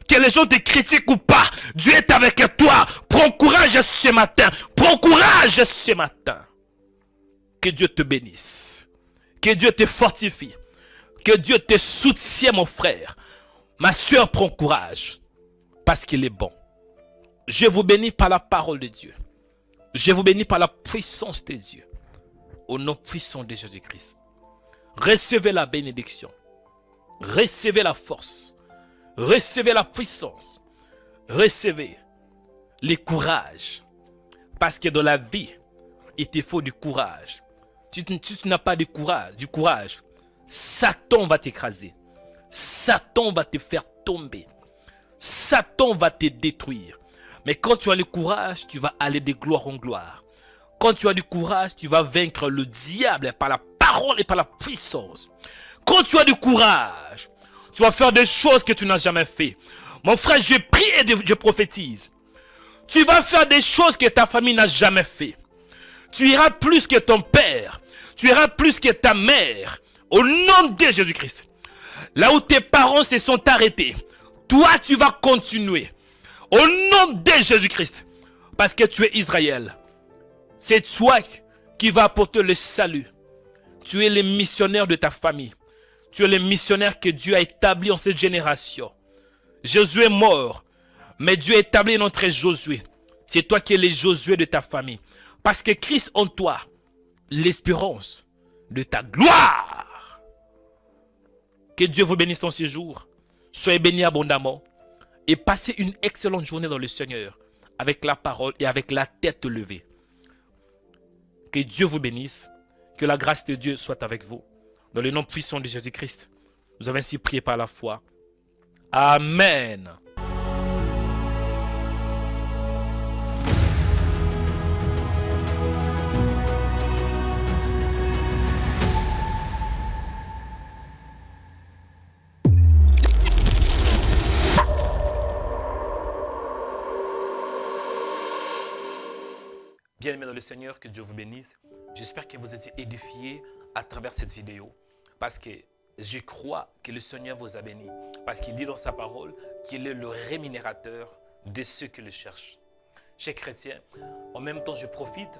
Que les gens te critiquent ou pas, Dieu est avec toi. Prends courage ce matin. Prends courage ce matin. Que Dieu te bénisse. Que Dieu te fortifie. Que Dieu te soutienne, mon frère. Ma soeur, prends courage. Parce qu'il est bon. Je vous bénis par la parole de Dieu. Je vous bénis par la puissance de Dieu. Au nom puissant de Jésus-Christ. Recevez la bénédiction. Recevez la force. Recevez la puissance. Recevez le courage. Parce que dans la vie, il te faut du courage. Si tu n'as pas du courage, Satan va t'écraser. Satan va te faire tomber. Satan va te détruire. Mais quand tu as le courage, tu vas aller de gloire en gloire. Quand tu as du courage, tu vas vaincre le diable par la parole et par la puissance. Quand tu as du courage, tu vas faire des choses que tu n'as jamais fait. Mon frère, je prie et je prophétise. Tu vas faire des choses que ta famille n'a jamais fait. Tu iras plus que ton père. Tu iras plus que ta mère. Au nom de Jésus-Christ. Là où tes parents se sont arrêtés, toi tu vas continuer. Au nom de Jésus-Christ. Parce que tu es Israël. C'est toi qui vas apporter le salut. Tu es le missionnaire de ta famille. Tu es le missionnaire que Dieu a établi en cette génération. Jésus est mort. Mais Dieu a établi notre Josué. C'est toi qui es le Josué de ta famille. Parce que Christ en toi, l'espérance de ta gloire. Que Dieu vous bénisse en ce jour. Soyez bénis abondamment. Et passez une excellente journée dans le Seigneur. Avec la parole et avec la tête levée. Que Dieu vous bénisse. Que la grâce de Dieu soit avec vous. Dans le nom puissant de Jésus-Christ. Nous avons ainsi prié par la foi. Amen. Bien-aimés dans le Seigneur, que Dieu vous bénisse. J'espère que vous êtes édifiés à travers cette vidéo. Parce que je crois que le Seigneur vous a béni. Parce qu'il dit dans sa parole qu'il est le rémunérateur de ceux qui le cherchent. Chers chrétiens, en même temps, je profite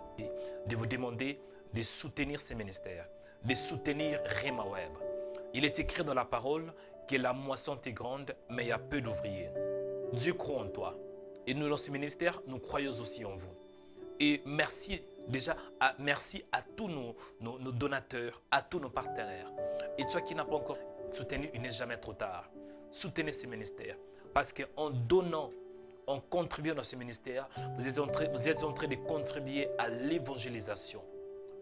de vous demander de soutenir ces ministères. De soutenir Rema Web. Il est écrit dans la parole que la moisson est grande, mais il y a peu d'ouvriers. Dieu croit en toi. Et nous, dans ce ministère, nous croyons aussi en vous. Et merci à tous nos donateurs, à tous nos partenaires. Et toi qui n'as pas encore soutenu, il n'est jamais trop tard. Soutenez ce ministère. Parce qu'en donnant, en contribuant dans ce ministère, vous êtes en train de contribuer à l'évangélisation.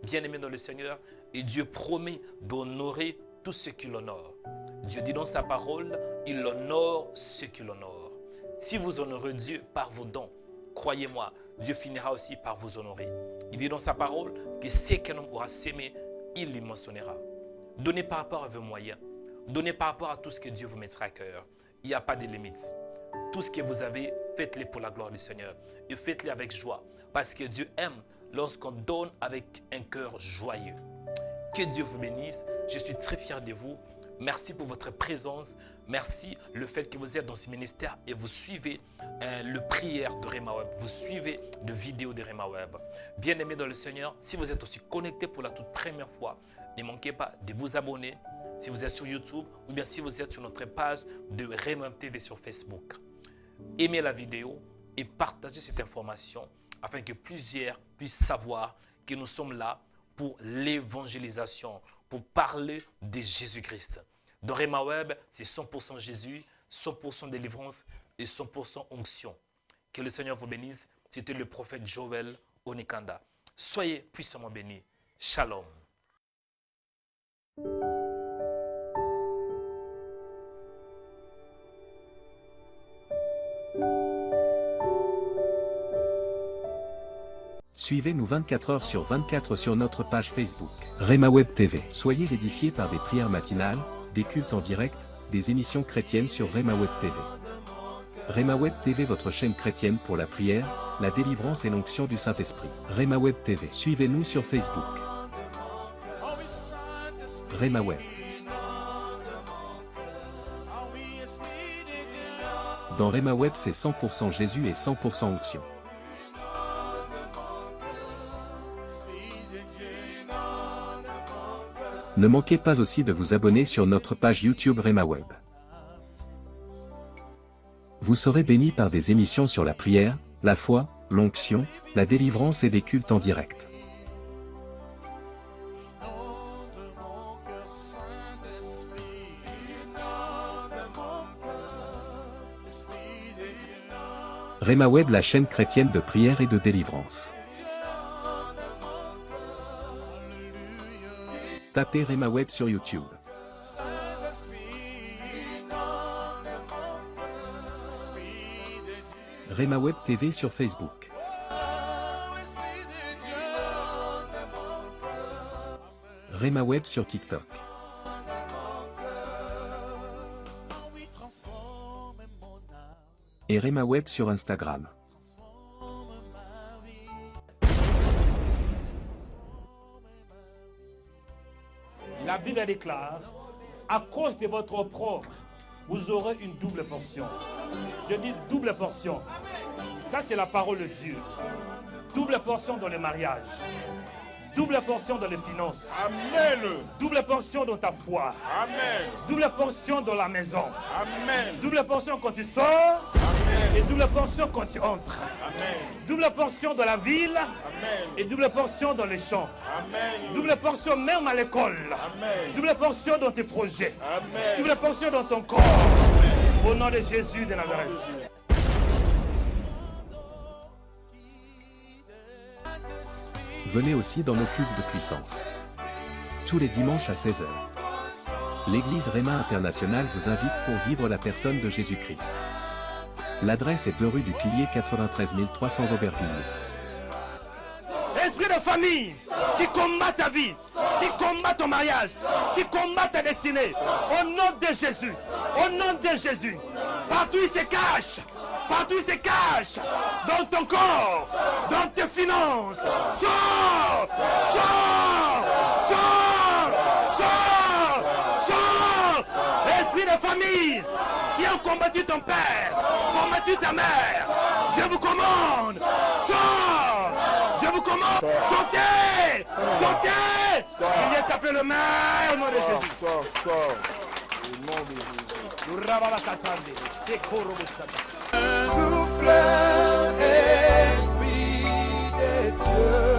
Bien-aimés dans le Seigneur, et Dieu promet d'honorer tous ceux qui l'honorent. Dieu dit dans sa parole, il honore ceux qui l'honorent. Si vous honorez Dieu par vos dons, croyez-moi, Dieu finira aussi par vous honorer. Il dit dans sa parole que ce qu'un homme aura sémé, il les mentionnera. Donnez par rapport à vos moyens. Donnez par rapport à tout ce que Dieu vous mettra à cœur. Il n'y a pas de limite. Tout ce que vous avez, faites-le pour la gloire du Seigneur. Et faites-le avec joie. Parce que Dieu aime lorsqu'on donne avec un cœur joyeux. Que Dieu vous bénisse. Je suis très fier de vous. Merci pour votre présence. Merci le fait que vous êtes dans ce ministère et vous suivez le prière de Rema Web. Vous suivez de vidéos de Rema Web. Bien-aimés dans le Seigneur, si vous êtes aussi connecté pour la toute première fois, ne manquez pas de vous abonner si vous êtes sur YouTube ou bien si vous êtes sur notre page de Rema Web TV sur Facebook. Aimez la vidéo et partagez cette information afin que plusieurs puissent savoir que nous sommes là pour l'évangélisation, pour parler de Jésus-Christ. Dans Rema Web, c'est 100% Jésus, 100% délivrance et 100% onction. Que le Seigneur vous bénisse. C'était le prophète Joël Onikanda. Soyez puissamment bénis. Shalom. Suivez-nous 24 heures sur 24 sur notre page Facebook, Rema Web TV. Soyez édifiés par des prières matinales, des cultes en direct, des émissions chrétiennes sur Rema Web TV. Rema Web TV, votre chaîne chrétienne pour la prière, la délivrance et l'onction du Saint-Esprit. Rema Web TV. Suivez-nous sur Facebook. Rema Web. Dans Rema Web, c'est 100% Jésus et 100% onction. Ne manquez pas aussi de vous abonner sur notre page YouTube Rema Web. Vous serez bénis par des émissions sur la prière, la foi, l'onction, la délivrance et des cultes en direct. Rema Web, la chaîne chrétienne de prière et de délivrance. Tapez Rema Web sur YouTube. Rema Web TV sur Facebook. RemaWeb sur TikTok. Et RemaWeb sur Instagram. La Bible déclare, à cause de votre opprobre, vous aurez une double portion. Je dis double portion. Ça, c'est la parole de Dieu. Double portion dans le mariage. Double portion dans les finances. Amen. Double portion dans ta foi. Amen. Double portion dans la maison. Amen. Double portion quand tu sors. Amen. Et double portion quand tu entres. Amen. Double portion dans la ville. Amen. Et double portion dans les champs. Amen. Double portion même à l'école. Amen. Double portion dans tes projets. Amen. Double portion dans ton corps. Au nom de Jésus de Nazareth. Venez aussi dans nos cultes de puissance. Tous les dimanches à 16h. L'église Réma Internationale vous invite pour vivre la personne de Jésus-Christ. L'adresse est 2 rue du Pilier 93 300 Aubervilliers. Esprit de famille qui combat ta vie, qui combat ton mariage, qui combat ta destinée, au nom de Jésus, au nom de Jésus, partout il se cache, partout il se cache, dans ton corps, dans tes finances, sors, sors, sors, sors, sors, esprit de famille qui ont combattu ton père, combattu ta mère, je vous commande, sors, je vous commande, sautez, sautez, il est tapé le maire au nom de Jésus. Sors. Au nom de Jésus. Souffle, esprit des dieux.